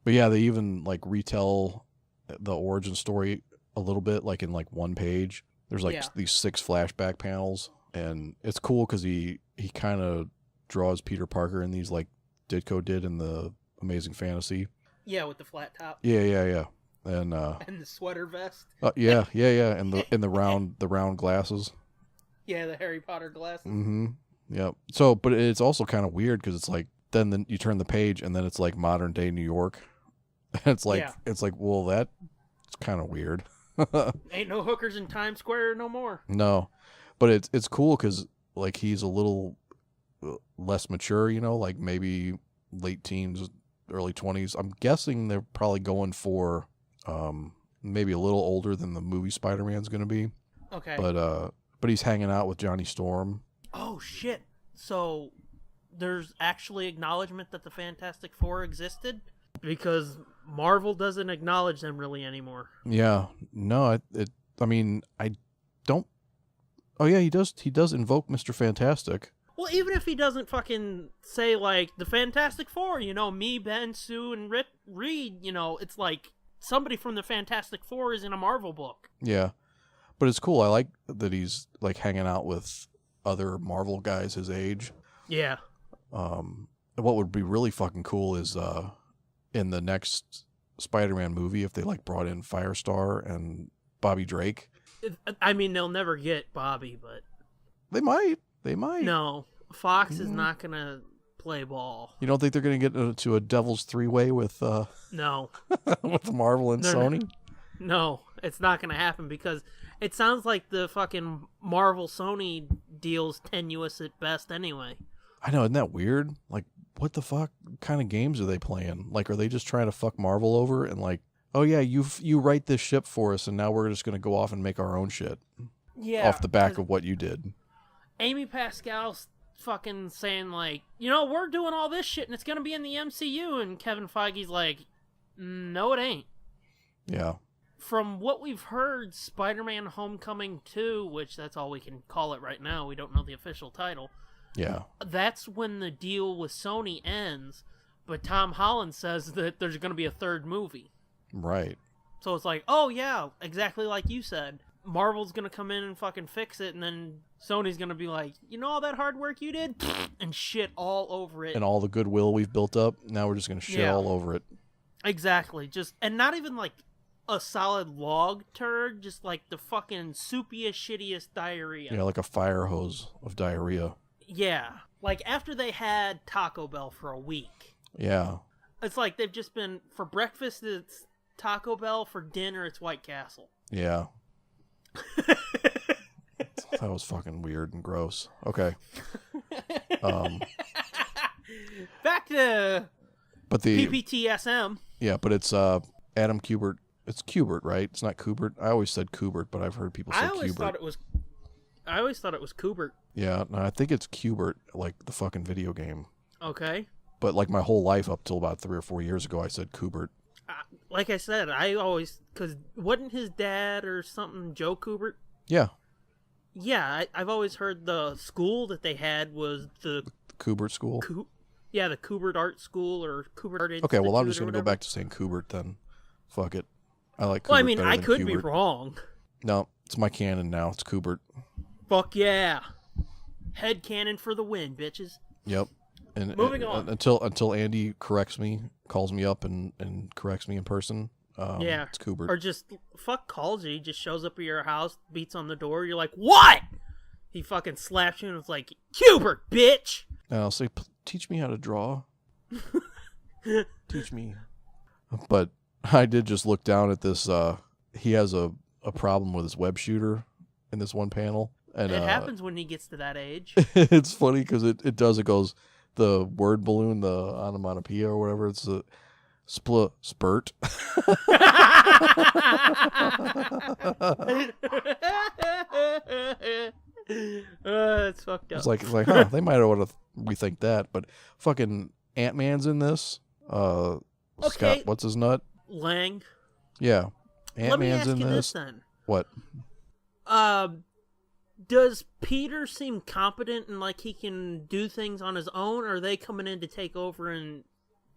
But yeah, they even like retell the origin story a little bit, like in like one page. There's like these 6 flashback panels, and it's cool because he kind of draws Peter Parker in these like Ditko did in the Amazing Fantasy. Yeah, with the flat top. Yeah. And and the sweater vest. yeah, and the round glasses. Yeah, the Harry Potter glasses. Mm-hmm. Yep. So, but it's also kind of weird because it's like then you turn the page and then it's like modern day New York. It's like well, that's kind of weird. Ain't no hookers in Times Square no more. No, but it's cool because like he's a little less mature, like maybe late teens, early 20s. I'm guessing they're probably going for maybe a little older than the movie Spider-Man's going to be. Okay. But he's hanging out with Johnny Storm. Oh shit. So there's actually acknowledgement that the Fantastic Four existed, because Marvel doesn't acknowledge them really anymore. Yeah. No, I mean, I don't. Oh yeah, he does invoke Mr. Fantastic. Well, even if he doesn't fucking say, like, the Fantastic Four, me, Ben, Sue, and Reed, it's like somebody from the Fantastic Four is in a Marvel book. Yeah. But it's cool. I like that he's, like, hanging out with other Marvel guys his age. Yeah. What would be really fucking cool is in the next Spider-Man movie if they, like, brought in Firestar and Bobby Drake. I mean, they'll never get Bobby, but... They might. No. Fox is not going to play ball. You don't think they're going to get into a Devil's Three-Way with... No. with Marvel and Sony? No, it's not going to happen because it sounds like the fucking Marvel-Sony deal's tenuous at best anyway. I know, isn't that weird? Like, what the fuck kind of games are they playing? Like, are they just trying to fuck Marvel over and like, oh yeah, you write this ship for us and now we're just going to go off and make our own shit? Yeah. Off the back of what you did. Amy Pascal's fucking saying like, we're doing all this shit and it's going to be in the MCU, and Kevin Feige's like, no it ain't. Yeah. From what we've heard, Spider-Man Homecoming 2, which that's all we can call it right now, we don't know the official title. Yeah. That's when the deal with Sony ends, but Tom Holland says that there's going to be a third movie. Right. So it's like, oh yeah, exactly like you said. Marvel's going to come in and fucking fix it, and then Sony's going to be like, all that hard work you did? And shit all over it. And all the goodwill we've built up, now we're just going to shit all over it. Exactly. And not even like a solid log turd, just like the fucking soupiest, shittiest diarrhea. Yeah, like a fire hose of diarrhea. Yeah. Like after they had Taco Bell for a week. Yeah. It's like they've just been, for breakfast it's Taco Bell, for dinner it's White Castle. Yeah. That was fucking weird and gross. Okay. Back to PPTSS-M. Yeah, but it's Adam Kubert. It's Kubert, right? It's not Kubert. I always said Kubert, but I've heard people say Kubert. I always thought it was Kubert. Yeah, no, I think it's Kubert, like the fucking video game. Okay. But like my whole life up till about 3 or 4 years ago, I said Kubert. Like I said, I always, because wasn't his dad or something Joe Kubert? Yeah. Yeah, I've always heard the school that they had was the Kubert School. Yeah, the Kubert Art School or Kubert Art Institute. Okay, well I'm just gonna go back to saying Kubert then. Fuck it. I like Kubert. Well, I mean, better I than could Kubert. be wrong. No, it's my canon now. It's Kubert. Fuck yeah. Head cannon for the win, bitches. Yep. And moving on. Until Andy corrects me, calls me up and corrects me in person. Yeah. It's Kubert. Or just calls you, just shows up at your house, beats on the door, you're like, what? He fucking slaps you and it's like, Kubert, bitch! And I'll say, teach me how to draw. Teach me. But I did just look down at this. He has a problem with his web shooter in this one panel. And it happens when he gets to that age. It's funny because it goes, the word balloon, the onomatopoeia or whatever, it's a spurt. It's fucked up. It's like, huh, they might want to rethink that. But fucking Ant-Man's in this. Okay. Scott, what's his nut? Lang. Yeah. Let me Ant-Man's ask in you this. then. What? Does Peter seem competent and like he can do things on his own, or are they coming in to take over and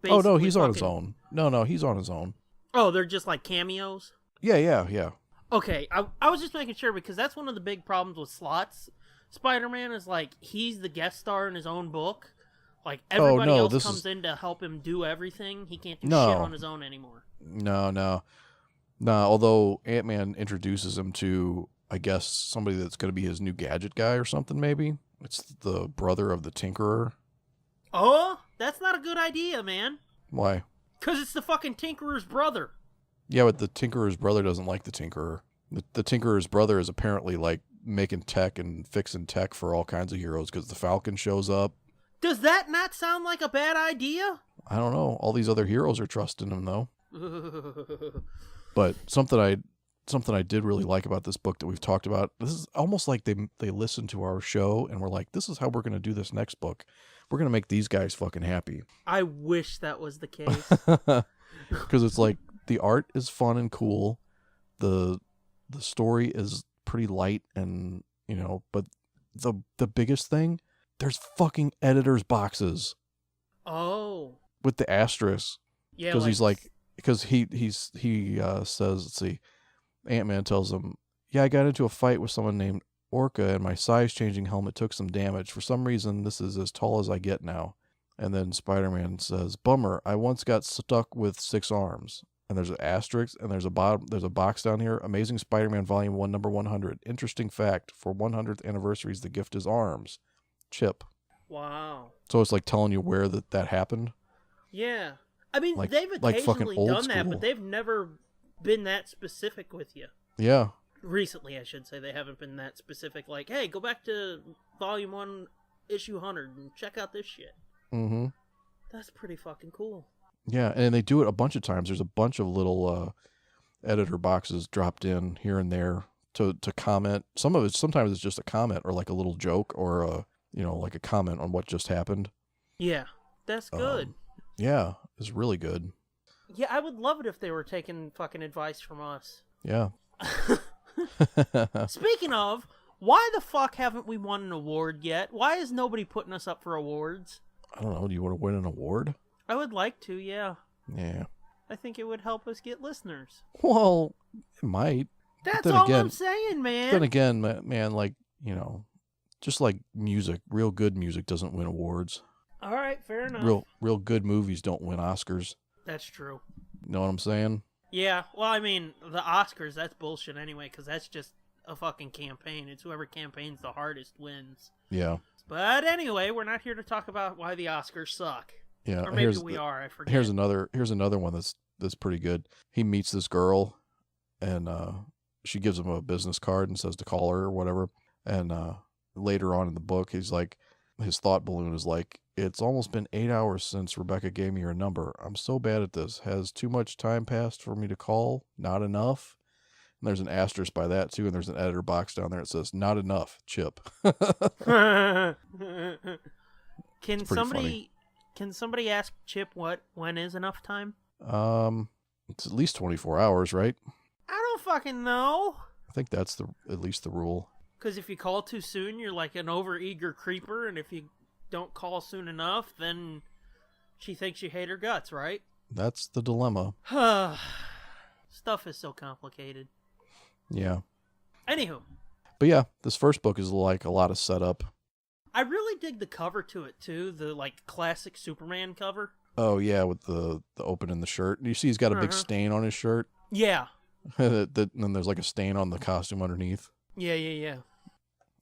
Oh, no, he's on his own. No, he's on his own. Oh, they're just like cameos? Yeah. Okay, I was just making sure because that's one of the big problems with Slott's Spider-Man is like he's the guest star in his own book. Like everybody else comes in to help him do everything. He can't do shit on his own anymore. No. Although Ant-Man introduces him to, I guess, somebody that's going to be his new gadget guy or something, maybe. It's the brother of the Tinkerer. Oh, that's not a good idea, man. Why? Because it's the fucking Tinkerer's brother. Yeah, but the Tinkerer's brother doesn't like the Tinkerer. The Tinkerer's brother is apparently like making tech and fixing tech for all kinds of heroes because the Falcon shows up. Does that not sound like a bad idea? I don't know. All these other heroes are trusting him though. But something I did really like about this book that we've talked about, this is almost like they listened to our show and were like, this is how we're going to do this next book. We're going to make these guys fucking happy. I wish that was the case. Because it's like the art is fun and cool. The story is pretty light and, but the biggest thing, there's fucking editor's boxes. Oh. With the asterisk. Yeah. Because he's like, because he says, let's see, Ant-Man tells him, yeah, I got into a fight with someone named Orca and my size-changing helmet took some damage. For some reason, this is as tall as I get now. And then Spider-Man says, bummer, I once got stuck with 6 arms. And there's an asterisk, and there's a box down here. Amazing Spider-Man Volume 1, number 100. Interesting fact, for 100th anniversaries, the gift is arms. Chip. Wow. So it's like telling you where that happened. Yeah. I mean, Like- they've like fucking occasionally old done that, school. but they've never been that specific with you. Yeah. Recently, I should say, they haven't been that specific. Like, hey, go back to Volume 1, Issue 100 and check out this shit. Mm-hmm. That's pretty fucking cool. Yeah, and they do it a bunch of times. There's a bunch of little editor boxes dropped in here and there to comment. Sometimes it's just a comment or like a little joke or like a comment on what just happened. Yeah, that's good. Yeah, it's really good. Yeah, I would love it if they were taking fucking advice from us. Yeah. Speaking of, why the fuck haven't we won an award yet? Why is nobody putting us up for awards? I don't know. Do you want to win an award? I would like to, yeah. Yeah. I think it would help us get listeners. Well, it might. That's then all again- I'm saying, man. Then again, man, like, just like music, real good music doesn't win awards. All right, fair enough. Real good movies don't win Oscars. That's true. You know what I'm saying? Yeah, well, I mean, the Oscars, that's bullshit anyway, because that's just a fucking campaign. It's whoever campaigns the hardest wins. Yeah. But anyway, we're not here to talk about why the Oscars suck. Yeah. Or maybe we are, I forget. Here's another one that's pretty good. He meets this girl, and she gives him a business card and says to call her or whatever. And later on in the book, he's like, his thought balloon is like, it's almost been 8 hours since Rebecca gave me her number. I'm so bad at this. Has too much time passed for me to call? Not enough? And there's an asterisk by that too, and there's an editor box down there that says, not enough, Chip. Can pretty somebody ask Chip when is enough time? It's at least 24 hours, right? I don't fucking know. I think that's at least the rule. Because if you call too soon, you're like an overeager creeper, and if you don't call soon enough, then she thinks you hate her guts, right? That's the dilemma. Stuff is so complicated. Yeah. Anywho. But yeah, this first book is like a lot of setup. I really dig the cover to it, too. The, like, classic Superman cover. Oh, yeah, with the open in the shirt. You see he's got a big stain on his shirt? Yeah. And then there's like a stain on the costume underneath. Yeah.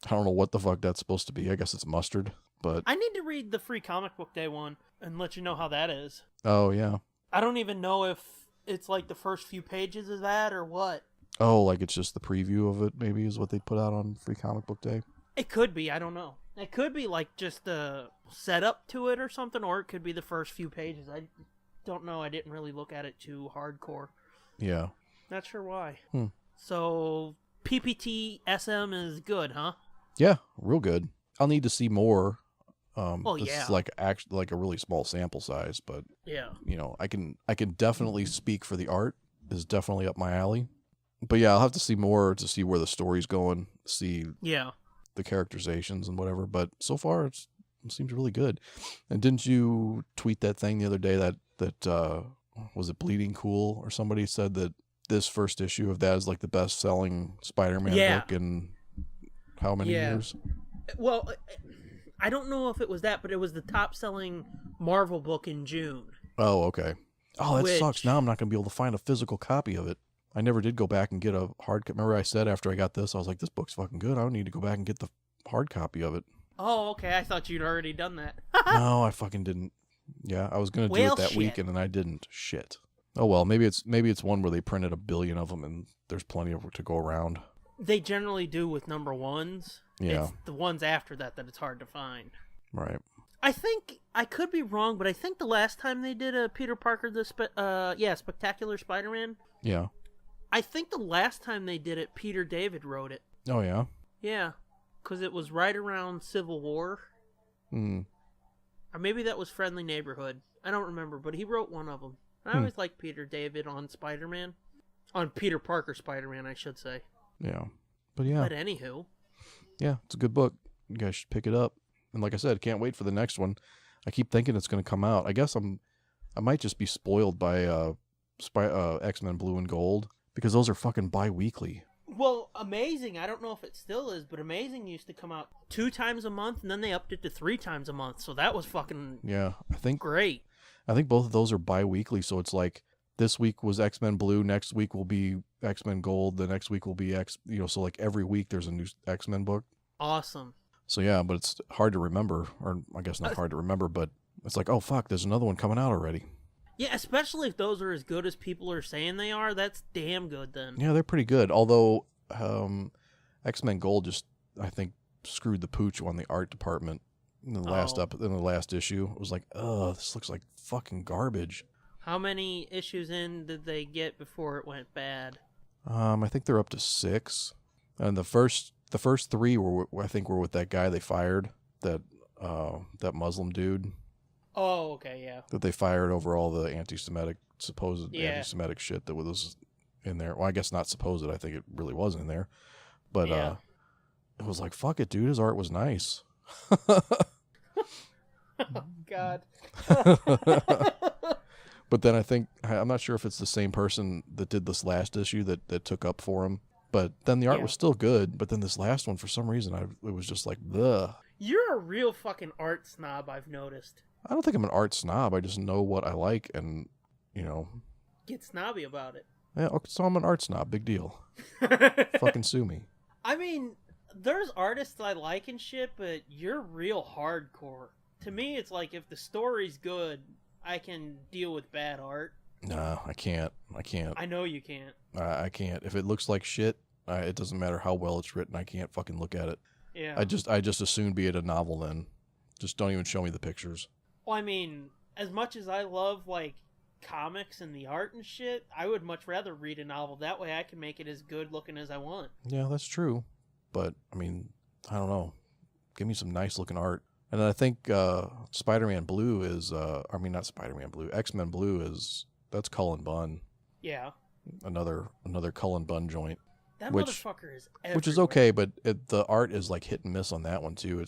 I don't know what the fuck that's supposed to be. I guess it's mustard, but... I need to read the free comic book day one and let you know how that is. Oh, yeah. I don't even know if it's like the first few pages of that, or what? Oh, like it's just the preview of it, maybe, is what they put out on Free Comic Book Day? It could be, I don't know. It could be like just the setup to it or something, or it could be the first few pages. I don't know. I didn't really look at it too hardcore. Yeah. Not sure why. So, PPTSS-M is good, huh? Yeah, real good. I'll need to see more. This yeah. is like a really small sample size, but Yeah. you know, I can definitely speak for the art. Is definitely up my alley. But yeah, I'll have to see more to see where the story's going, see the characterizations and whatever. But so far, it seems really good. And didn't you tweet that thing the other day that was it Bleeding Cool or somebody said that this first issue of that is like the best-selling Spider-Man book in how many years? Well, I don't know if it was that, but it was the top-selling Marvel book in June. Oh, okay. Oh, that sucks. Now I'm not going to be able to find a physical copy of it. I never did go back and get a hard copy. Remember I said after I got this, I was like, this book's fucking good. I don't need to go back and get the hard copy of it. Oh, okay. I thought you'd already done that. No, I fucking didn't. Yeah, I was going to do it that weekend, and I didn't. Shit. Oh, well, maybe it's one where they printed 1 billion of them, and there's plenty of to go around. They generally do with number ones. Yeah. It's the ones after that it's hard to find. Right. I think, I could be wrong, but I think the last time they did a Peter Parker, Spectacular Spider-Man. Yeah. I think the last time they did it, Peter David wrote it. Oh, yeah? Yeah, because it was right around Civil War. Or maybe that was Friendly Neighborhood. I don't remember, but he wrote one of them. I always liked Peter David on Spider-Man. On Peter Parker Spider-Man, I should say. Yeah. But yeah. But anywho. Yeah, it's a good book. You guys should pick it up. And like I said, can't wait for the next one. I keep thinking it's going to come out. I guess I might just be spoiled by X-Men Blue and Gold, because those are fucking bi-weekly. Well, Amazing, I don't know if it still is, but Amazing used to come out 2 times a month, and then they upped it to 3 times a month, so that was fucking great. I think both of those are bi-weekly, so it's like this week was X-Men Blue, next week will be X-Men Gold, the next week will be so like every week there's a new X-Men book. Awesome. So yeah, but it's hard to remember, or I guess not hard to remember, but it's like, oh fuck, there's another one coming out already. Yeah, especially if those are as good as people are saying they are, that's damn good then. Yeah, they're pretty good. Although X-Men Gold just, I think, screwed the pooch on the art department in the last issue. It was like, this looks like fucking garbage. How many issues in did they get before it went bad? I think they're up to 6. And the first 3 were with that guy they fired, that Muslim dude. Oh, okay, yeah. That they fired over all the supposed anti-Semitic shit that was in there. Well, I guess not supposed. I think it really was in there. But it was like, fuck it, dude. His art was nice. Oh, God. But then I'm not sure if it's the same person that did this last issue that took up for him. But then the art was still good. But then this last one, for some reason, it was just like, ugh. You're a real fucking art snob, I've noticed. I don't think I'm an art snob. I just know what I like and, Get snobby about it. Yeah, so I'm an art snob. Big deal. Fucking sue me. I mean, there's artists I like and shit, but you're real hardcore. To me, it's like if the story's good, I can deal with bad art. Nah, I can't. I know you can't. I can't. If it looks like shit, it doesn't matter how well it's written. I can't fucking look at it. Yeah. I just as soon be it a novel then. Just don't even show me the pictures. Well, I mean, as much as I love, like, comics and the art and shit, I would much rather read a novel. That way I can make it as good looking as I want. Yeah, that's true. But, I mean, I don't know. Give me some nice looking art. And then I think Spider-Man Blue is, not Spider-Man Blue, X-Men Blue that's Cullen Bunn. Yeah. Another Cullen Bunn joint. That motherfucker is everywhere. Which is okay, but the art is like hit and miss on that one too.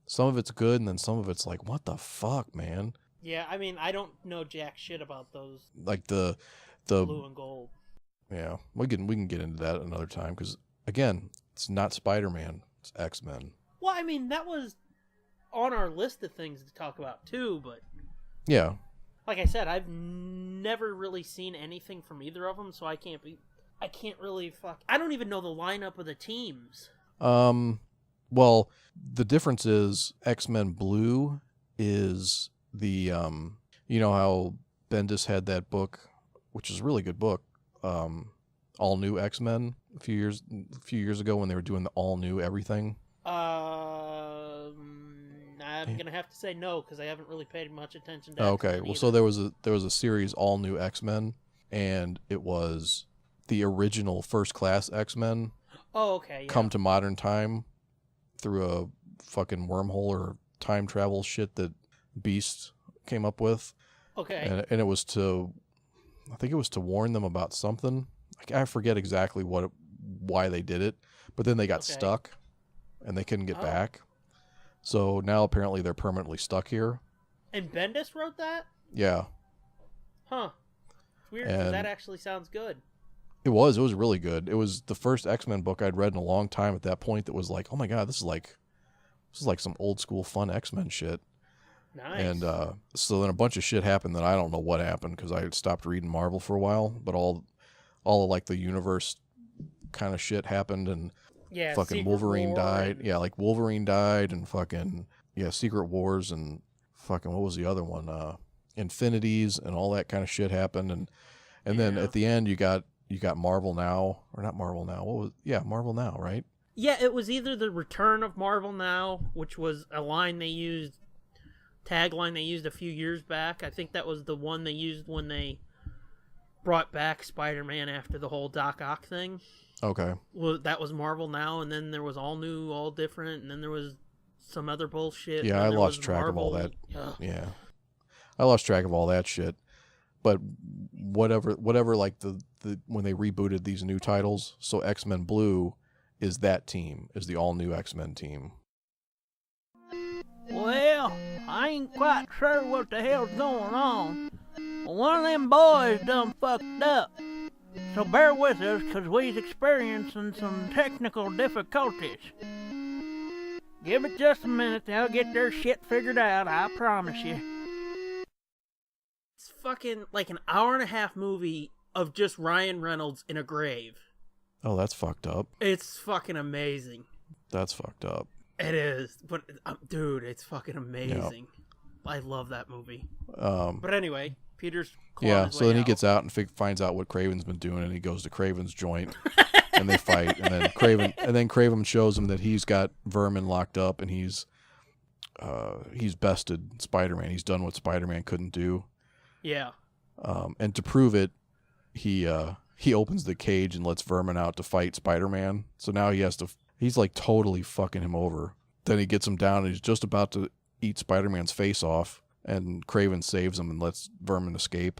Some of it's good, and then some of it's like, what the fuck, man? Yeah, I mean, I don't know jack shit about those. Like the Blue and Gold. Yeah, we can get into that another time, because again, it's not Spider-Man, it's X-Men. Well, I mean, that was on our list of things to talk about too, but yeah, like I said, I've never really seen anything from either of them, so I can't really I don't even know the lineup of the teams. Well, the difference is X-Men Blue is the, how Bendis had that book which is a really good book. All New X-Men a few years ago when they were doing the all new everything. I'm gonna have to say no because I haven't really paid much attention to. Okay, well, so there was a series All New X-Men, and it was the original First Class X-Men. Oh, okay. Yeah. Come to modern time through a fucking wormhole or time travel shit that Beast came up with. Okay. And it was I think it was to warn them about something. I forget exactly why they did it, but then they got stuck and they couldn't get back. So now apparently they're permanently stuck here. And Bendis wrote that? Yeah. Huh. It's weird because that actually sounds good. It was really good. It was the first X-Men book I'd read in a long time at that point that was like, oh my God, this is like some old school fun X-Men shit. Nice. And so then a bunch of shit happened that I don't know what happened because I had stopped reading Marvel for a while, but all of like the universe kind of shit happened, and fucking Secret Wolverine War died. and... Yeah, like Wolverine died, and fucking Secret Wars, and fucking what was the other one? Infinities and all that kind of shit happened, and then at the end you got Marvel Now, or not Marvel Now. Marvel Now, right? Yeah, it was either the return of Marvel Now, which was a tagline they used a few years back. I think that was the one they used when they brought back Spider-Man after the whole Doc Ock thing. Okay. Well, that was Marvel Now, and then there was All New, All Different, and then there was some other bullshit. Yeah, I lost track of all that. Yeah. I lost track of all that shit. But whatever like the when they rebooted these new titles, so X-Men Blue is that team, is the all new X-Men team. Well, I ain't quite sure what the hell's going on. One of them boys done fucked up. So bear with us, cause we's experiencing some technical difficulties. Give it just a minute, they'll get their shit figured out, I promise you. It's fucking like an hour and a half movie of just Ryan Reynolds in a grave. Oh, that's fucked up. It's fucking amazing. That's fucked up. It is, but dude, it's fucking amazing. Yeah. I love that movie. But anyway, Peter's so then he gets out and finds out what Kraven's been doing, and he goes to Kraven's joint, and they fight, and then Kraven shows him that he's got Vermin locked up, and he's bested Spider-Man. He's done what Spider-Man couldn't do. Yeah. And to prove it, he opens the cage and lets Vermin out to fight Spider-Man. So now he's like totally fucking him over. Then he gets him down and he's just about to eat Spider-Man's face off, and Kraven saves him and lets Vermin escape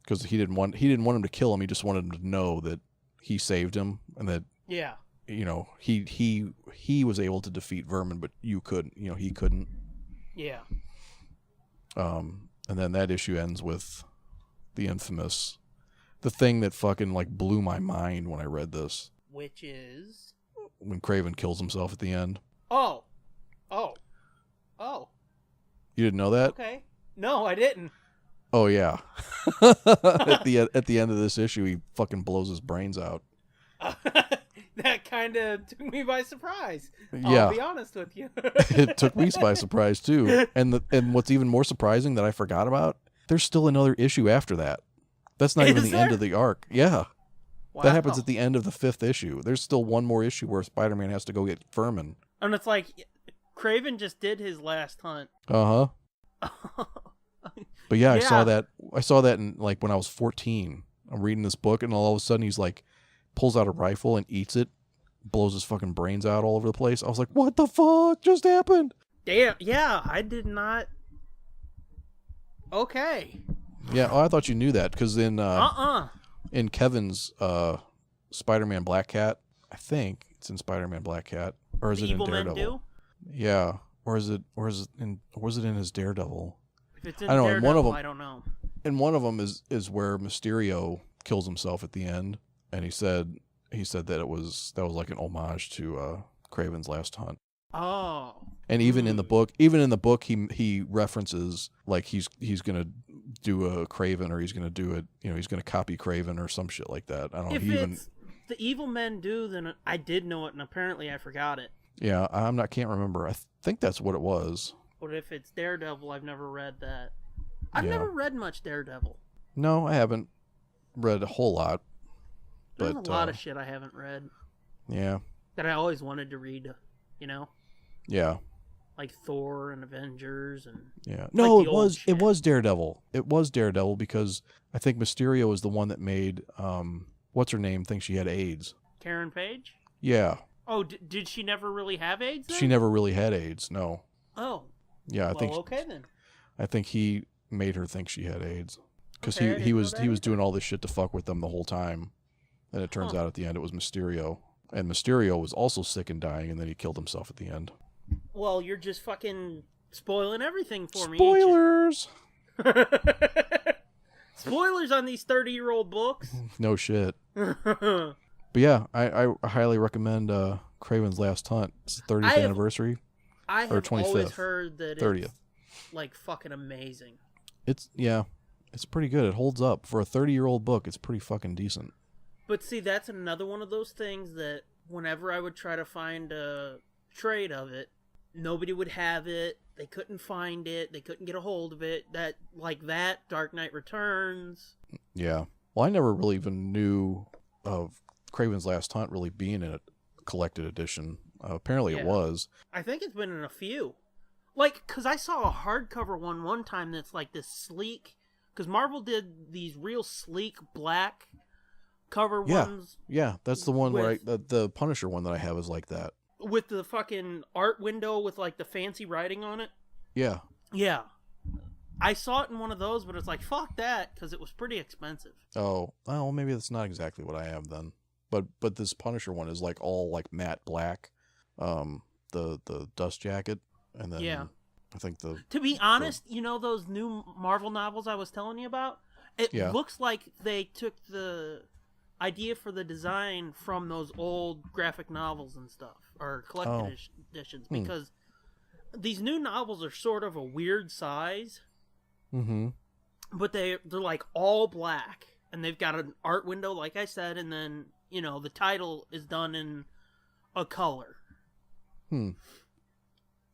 because he didn't want him to kill him. He just wanted him to know that he saved him and that he was able to defeat Vermin, but he couldn't. Yeah. And then that issue ends with the thing that fucking like blew my mind when I read this. Which is when Kraven kills himself at the end. Oh. You didn't know that? Okay. No, I didn't. Oh yeah. At the end of this issue, he fucking blows his brains out. That kind of took me by surprise. Yeah. I'll be honest with you. It took me by surprise too. And what's even more surprising that I forgot about, there's still another issue after that. That's not even the end of the arc. Yeah. Wow. That happens at the end of the 5th issue. There's still one more issue where Spider-Man has to go get Vermin. And it's like, Kraven just did his last hunt. Uh-huh. But yeah, I saw that in like when I was 14. I'm reading this book and all of a sudden he's like, pulls out a rifle and eats it, blows his fucking brains out all over the place. I was like, what the fuck just happened? Damn, yeah, I did not. Okay. Yeah, I thought you knew that because in Kevin's Spider-Man Black Cat, I think it's in Spider-Man Black Cat, or is it in Daredevil? Men do? Yeah, was it in his Daredevil? If it's in Daredevil, I don't know. And one of them is where Mysterio kills himself at the end, and he said that that was like an homage to Kraven's last hunt. Oh. And even in the book, he references like he's gonna do a Kraven, or he's gonna do it. He's gonna copy Kraven or some shit like that. I don't know. If it's the evil men do, then I did know it, and apparently I forgot it. Yeah, can't remember. I think that's what it was. But if it's Daredevil, I've never read that. I've never read much Daredevil. No, I haven't. read a whole lot. There's But a lot of shit I haven't read yeah. that I always wanted to read, you know? Yeah. Like Thor and Avengers and... Yeah. No, like the old it shit. was Daredevil. It was Daredevil because I think Mysterio was the one that made, what's her name think she had AIDS. Karen Page? Yeah. Oh, did she never really have AIDS then? She never really had AIDS, no. Oh. Yeah, I think okay then. I think he made her think she had AIDS. Because Okay, I he didn't was know that he was either. doing all this shit to fuck with them the whole time. And it turns Huh. out at the end it was Mysterio. And Mysterio was also sick and dying, and then he killed himself at the end. Well, you're just fucking spoiling everything for me, ain't Spoilers! you? Spoilers on these 30-year-old books. No shit. But yeah, I highly recommend Kraven's Last Hunt. It's the 30th anniversary. I Or have always 25th, heard that 30th. it's, like, fucking amazing. It's pretty good. It holds up. For a 30-year-old book, it's pretty fucking decent. But see, that's another one of those things that whenever I would try to find a trade of it, nobody would have it. They couldn't find it. They couldn't get a hold of it. That Dark Knight Returns. Yeah. Well, I never really even knew of Kraven's Last Hunt really being in a collected edition. Apparently it Yeah. was. I think it's been in a few. Like, because I saw a hardcover one time that's like this sleek... Because Marvel did these real sleek black cover ones Yeah, that's the one where With- the Punisher one that I have is like that. with the fucking art window with like the fancy writing on it. Yeah. Yeah. I saw it in one of those, but it's like, fuck that, because it was pretty expensive. Oh, well, maybe that's not exactly what I have then. But this Punisher one is like all like matte black. The dust jacket, and then Yeah. I think To be honest, you know those new Marvel novels I was telling you about? It Yeah. looks like they took the idea for the design from those old graphic novels and stuff, or collected editions, because these new novels are sort of a weird size, but they're like all black, and they've got an art window, like I said, and then, you know, the title is done in a color.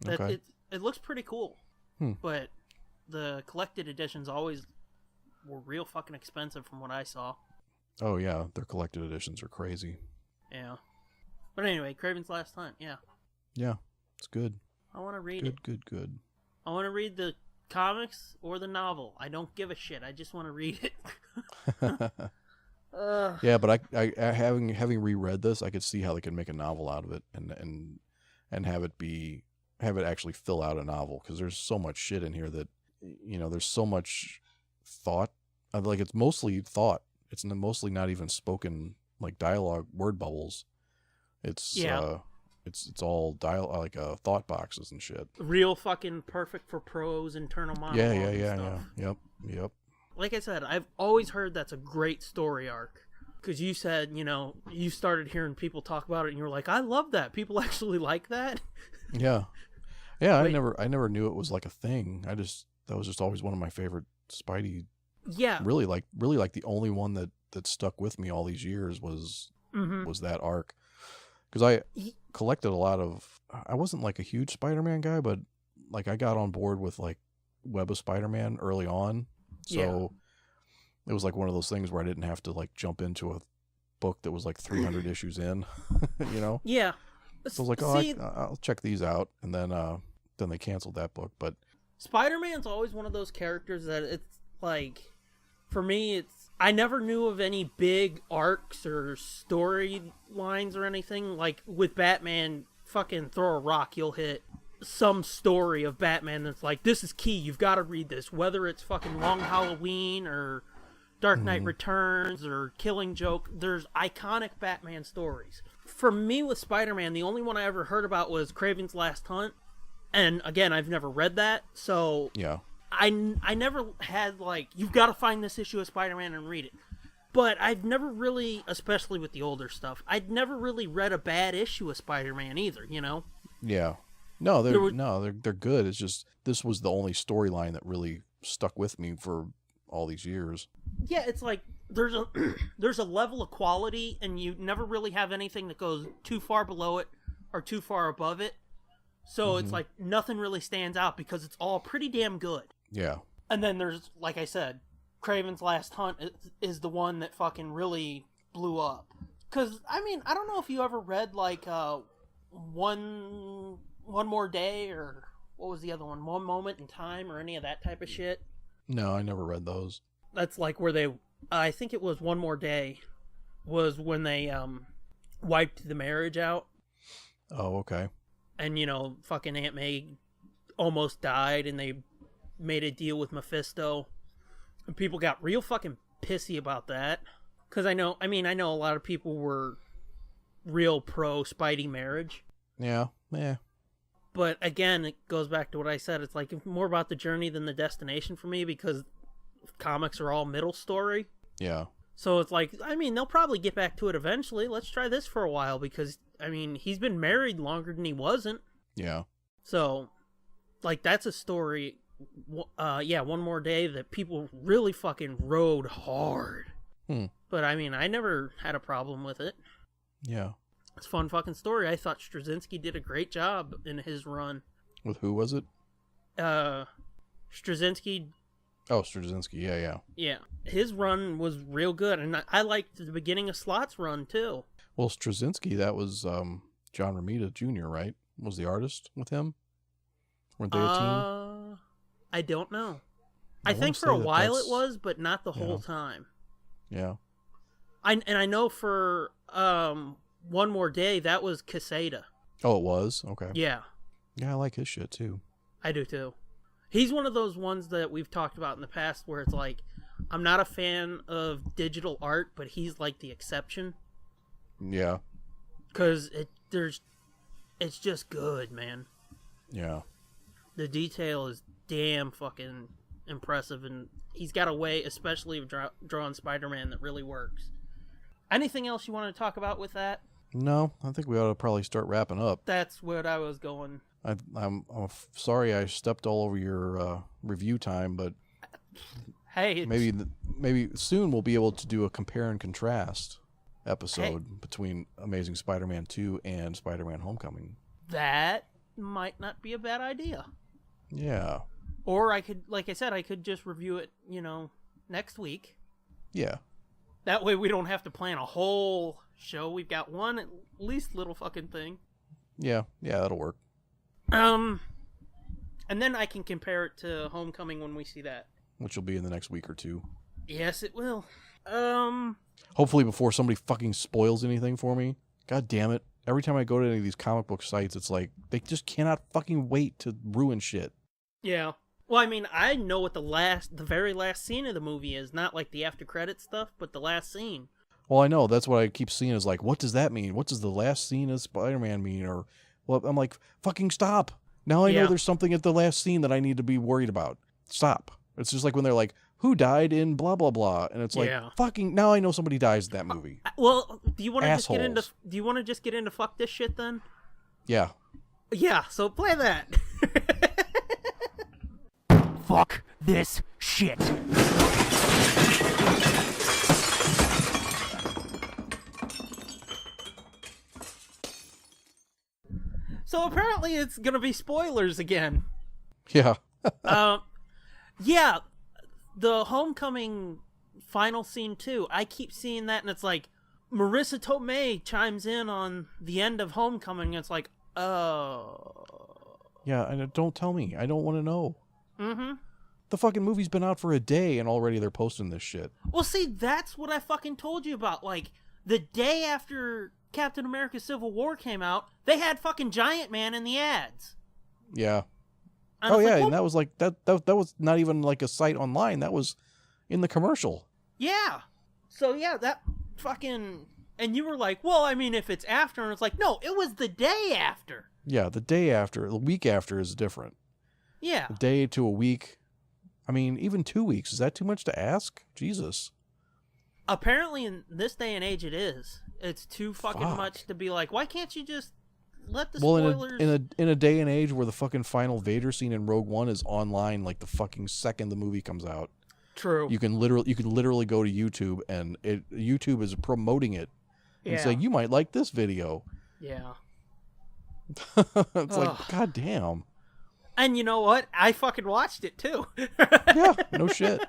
Okay. It looks pretty cool, but the collected editions always were real fucking expensive from what I saw. Oh yeah, their collected editions are crazy. Yeah. But anyway, Kraven's Last Hunt, yeah. Yeah, it's good. I want to read it. Good. I want to read the comics or the novel. I don't give a shit. I just want to read it. Yeah, but I having reread this, I could see how they could make a novel out of it and have it actually fill out a novel, because there's so much shit in here that, you know, there's so much thought. Like, it's mostly thought. It's mostly not even spoken, like, dialogue, word bubbles. It's it's all dialogue, like thought boxes and shit. Real fucking perfect for prose, internal monologue. Yeah. Yep. Like I said, I've always heard that's a great story arc. Because you said, you know, you started hearing people talk about it, and you were like, I love that. People actually like that. Yeah. Wait. I never knew it was like a thing. That was just always one of my favorite Spidey. Yeah. Really like the only one that stuck with me all these years was that arc. Because I collected a lot of. I wasn't like a huge Spider-Man guy, but like I got on board with like Web of Spider-Man early on, so it was like one of those things where I didn't have to like jump into a book that was like 300 issues in, you know. Yeah. So I was like, I'll check these out, and then they canceled that book. But Spider-Man's always one of those characters that it's like, for me, I never knew of any big arcs or storylines or anything. Like with Batman, fucking throw a rock, you'll hit some story of Batman that's like, this is key, you've got to read this. Whether it's fucking Long Halloween or Dark Knight Returns or Killing Joke, there's iconic Batman stories. For me with Spider-Man, the only one I ever heard about was Kraven's Last Hunt. And again, I've never read that, so yeah. I never had, like, you've got to find this issue of Spider-Man and read it. But I've never really, especially with the older stuff, I'd never really read a bad issue of Spider-Man either, you know? Yeah. No, they're good. It's just this was the only storyline that really stuck with me for all these years. Yeah, it's like there's a level of quality, and you never really have anything that goes too far below it or too far above it. So it's like nothing really stands out because it's all pretty damn good. Yeah. And then there's, like I said, Kraven's Last Hunt is the one that fucking really blew up. Because, I mean, I don't know if you ever read, like, One More Day, or what was the other one? One Moment in Time, or any of that type of shit. No, I never read those. That's like where they, I think it was One More Day, was when they wiped the marriage out. Oh, okay. And, you know, fucking Aunt May almost died, and they made a deal with Mephisto. And people got real fucking pissy about that. Because I know a lot of people were real pro Spidey marriage. Yeah, yeah. But again, it goes back to what I said. It's like more about the journey than the destination for me, because comics are all middle story. Yeah. So it's like, I mean, they'll probably get back to it eventually. Let's try this for a while, because, I mean, he's been married longer than he wasn't. Yeah. So, like, that's a story, One More Day, that people really fucking rode hard. But, I mean, I never had a problem with it. Yeah. It's a fun fucking story. I thought Straczynski did a great job in his run. With who was it? Straczynski. Oh, Straczynski. Yeah, yeah. Yeah. His run was real good, and I liked the beginning of Slott's run, too. Well, Straczynski, that was John Romita Jr., right? Was the artist with him? Weren't they a team? I don't know. I think for a while it was, but not the whole time. Yeah. I know for One More Day, that was Quesada. Oh, it was? Okay. Yeah. Yeah, I like his shit, too. I do, too. He's one of those ones that we've talked about in the past where it's like, I'm not a fan of digital art, but he's like the exception. Yeah. Because it's just good, man. Yeah. The detail is damn fucking impressive, and he's got a way, especially of drawing Spider-Man, that really works. Anything else you want to talk about with that? No, I think we ought to probably start wrapping up. That's what I was going. I'm sorry I stepped all over your review time, but hey, maybe soon we'll be able to do a compare and contrast episode between Amazing Spider-Man 2 and Spider-Man Homecoming. That might not be a bad idea. Yeah. Or I could, like I said, I could just review it, next week. Yeah. That way we don't have to plan a whole show. We've got one at least little fucking thing. Yeah, that'll work. And then I can compare it to Homecoming when we see that. Which will be in the next week or two. Yes, it will. Hopefully before somebody fucking spoils anything for me. God damn it. Every time I go to any of these comic book sites, it's like, they just cannot fucking wait to ruin shit. Yeah. Well, I mean, I know what the very last scene of the movie is. Not like the after credit stuff, but the last scene. Well, I know. That's what I keep seeing is like, what does that mean? What does the last scene of Spider-Man mean? Or, well, I'm like, fucking stop. Now I know there's something at the last scene that I need to be worried about. Stop. It's just like when they're like, who died in blah, blah, blah. And it's like, fucking, now I know somebody dies in that movie. Well, do you want to just get into fuck this shit then? Yeah. Yeah, so play that. Fuck this shit. So apparently it's gonna be spoilers again. Yeah. Yeah, the Homecoming final scene too. I keep seeing that, and it's like Marissa Tomei chimes in on the end of Homecoming. And it's like, oh. Yeah, and don't tell me. I don't want to know. Mm-hmm. The fucking movie's been out for a day, and already they're posting this shit. Well, see, that's what I fucking told you about. Like, the day after Captain America Civil War came out, they had fucking Giant Man in the ads. Yeah. And and that was like that was not even like a site online. That was in the commercial. Yeah. So yeah, that fucking, and you were like, well, I mean, if it's after, and it's like, no, it was the day after. Yeah, the day after, the week after is different. Yeah. A day to a week. I mean, even 2 weeks. Is that too much to ask? Jesus. Apparently, in this day and age, it is. It's too fucking much to be like, why can't you just let the spoilers... in a day and age where the fucking final Vader scene in Rogue One is online like the fucking second the movie comes out. True. You can literally go to YouTube, and YouTube is promoting it and say, you might like this video. Yeah. It's like, god damn. And you know what? I fucking watched it too. Yeah, no shit.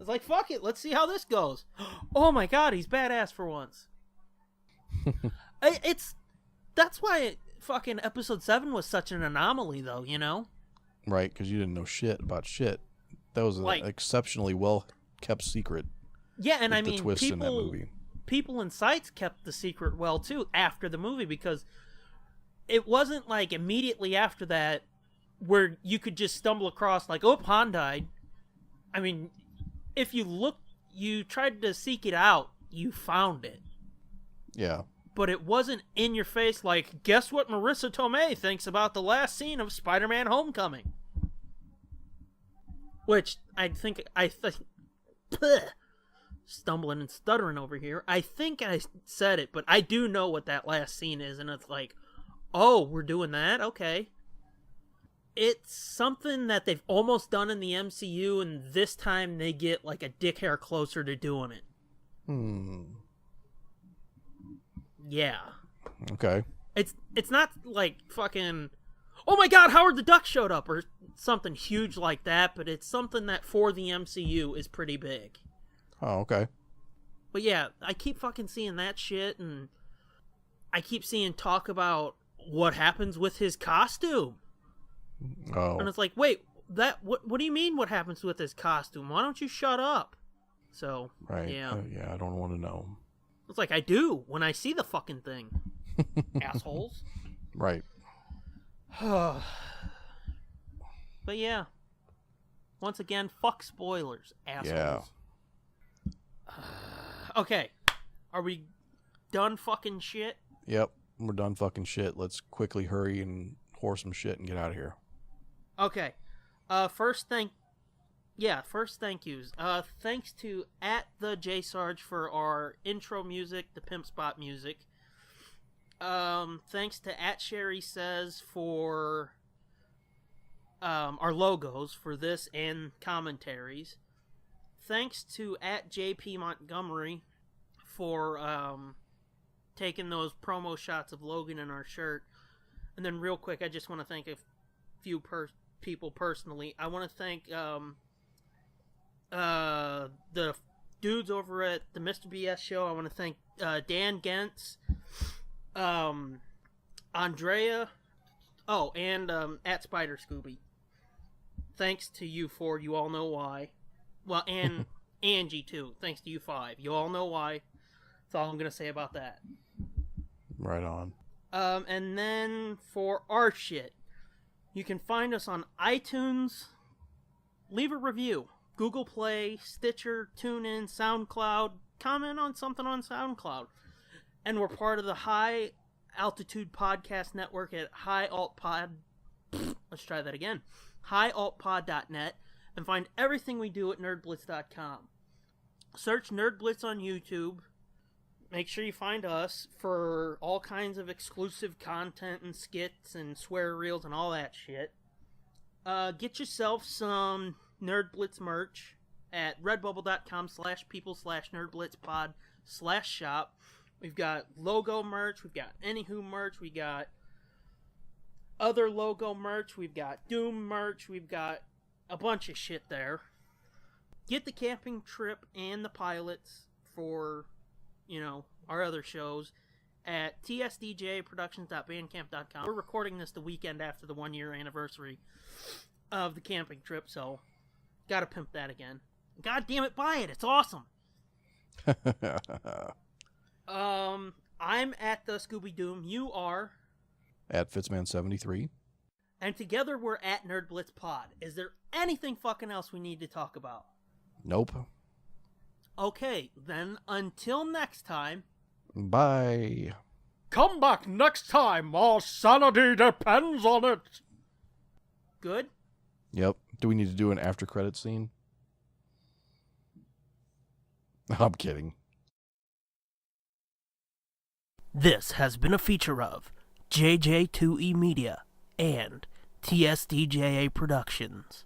was like, fuck it, let's see how this goes. Oh my god, he's badass for once. That's why fucking episode 7 was such an anomaly, though, you know? Right, because you didn't know shit about shit. That was an exceptionally well-kept secret. Yeah, and I mean, the twist in that movie. People in Sites kept the secret well, too, after the movie, because it wasn't, like, immediately after that where you could just stumble across, like, oh, Han died. I mean, if you tried to seek it out, you found it. Yeah. But it wasn't in your face like, guess what Marissa Tomei thinks about the last scene of Spider-Man Homecoming? Which, stumbling and stuttering over here. I think I said it, but I do know what that last scene is, and it's like, oh, we're doing that? Okay. It's something that they've almost done in the MCU, and this time they get like a dick hair closer to doing it. Yeah. Okay. It's not like fucking, oh my god, Howard the Duck showed up, or something huge like that, but it's something that for the MCU is pretty big. Oh, okay. But yeah, I keep fucking seeing that shit, and I keep seeing talk about what happens with his costume. Oh. And it's like, wait, what do you mean what happens with his costume? Why don't you shut up? So, right. Yeah. Yeah, I don't want to know. It's like, I do when I see the fucking thing. Assholes. Right. But yeah. Once again, fuck spoilers, assholes. Yeah. Okay. Are we done fucking shit? Yep. We're done fucking shit. Let's quickly hurry and whore some shit and get out of here. Okay. First thank yous. Thanks to @theJSarge for our intro music, the Pimp Spot music. Thanks to @SherrySays for our logos for this and commentaries. Thanks to @JP Montgomery for taking those promo shots of Logan in our shirt. And then real quick, I just want to thank a few people personally. I want to thank the dudes over at the Mr. BS show. I want to thank Dan Gentz, Andrea, and @Spider Scooby. Thanks to you four, you all know why. Well, and Angie too. Thanks to you 5. You all know why. That's all I'm gonna say about that. Right on. And then for our shit, you can find us on iTunes. Leave a review. Google Play, Stitcher, TuneIn, SoundCloud. Comment on something on SoundCloud. And we're part of the High Altitude Podcast Network at HighAltPod. Let's try that again. HighAltPod.net. And find everything we do at nerdblitz.com. Search NerdBlitz on YouTube. Make sure you find us for all kinds of exclusive content and skits and swear reels and all that shit. Get yourself some Nerd Blitz merch at redbubble.com/people/nerdblitzpod/shop. We've got logo merch, we've got Anywho merch, we got other logo merch, we've got Doom merch, we've got a bunch of shit there. Get the camping trip and the pilots for, our other shows at tsdjproductions.bandcamp.com. We're recording this the weekend after the 1-year anniversary of the camping trip, so gotta pimp that again. God damn it, buy it. It's awesome. I'm at the Scooby Doom. You are at Fitzman73. And together we're at Nerd Blitz Pod. Is there anything fucking else we need to talk about? Nope. Okay, then until next time. Bye. Come back next time. Our sanity depends on it. Good? Yep. Do we need to do an after credit scene? I'm kidding. This has been a feature of JJ2E Media and TSDJA Productions.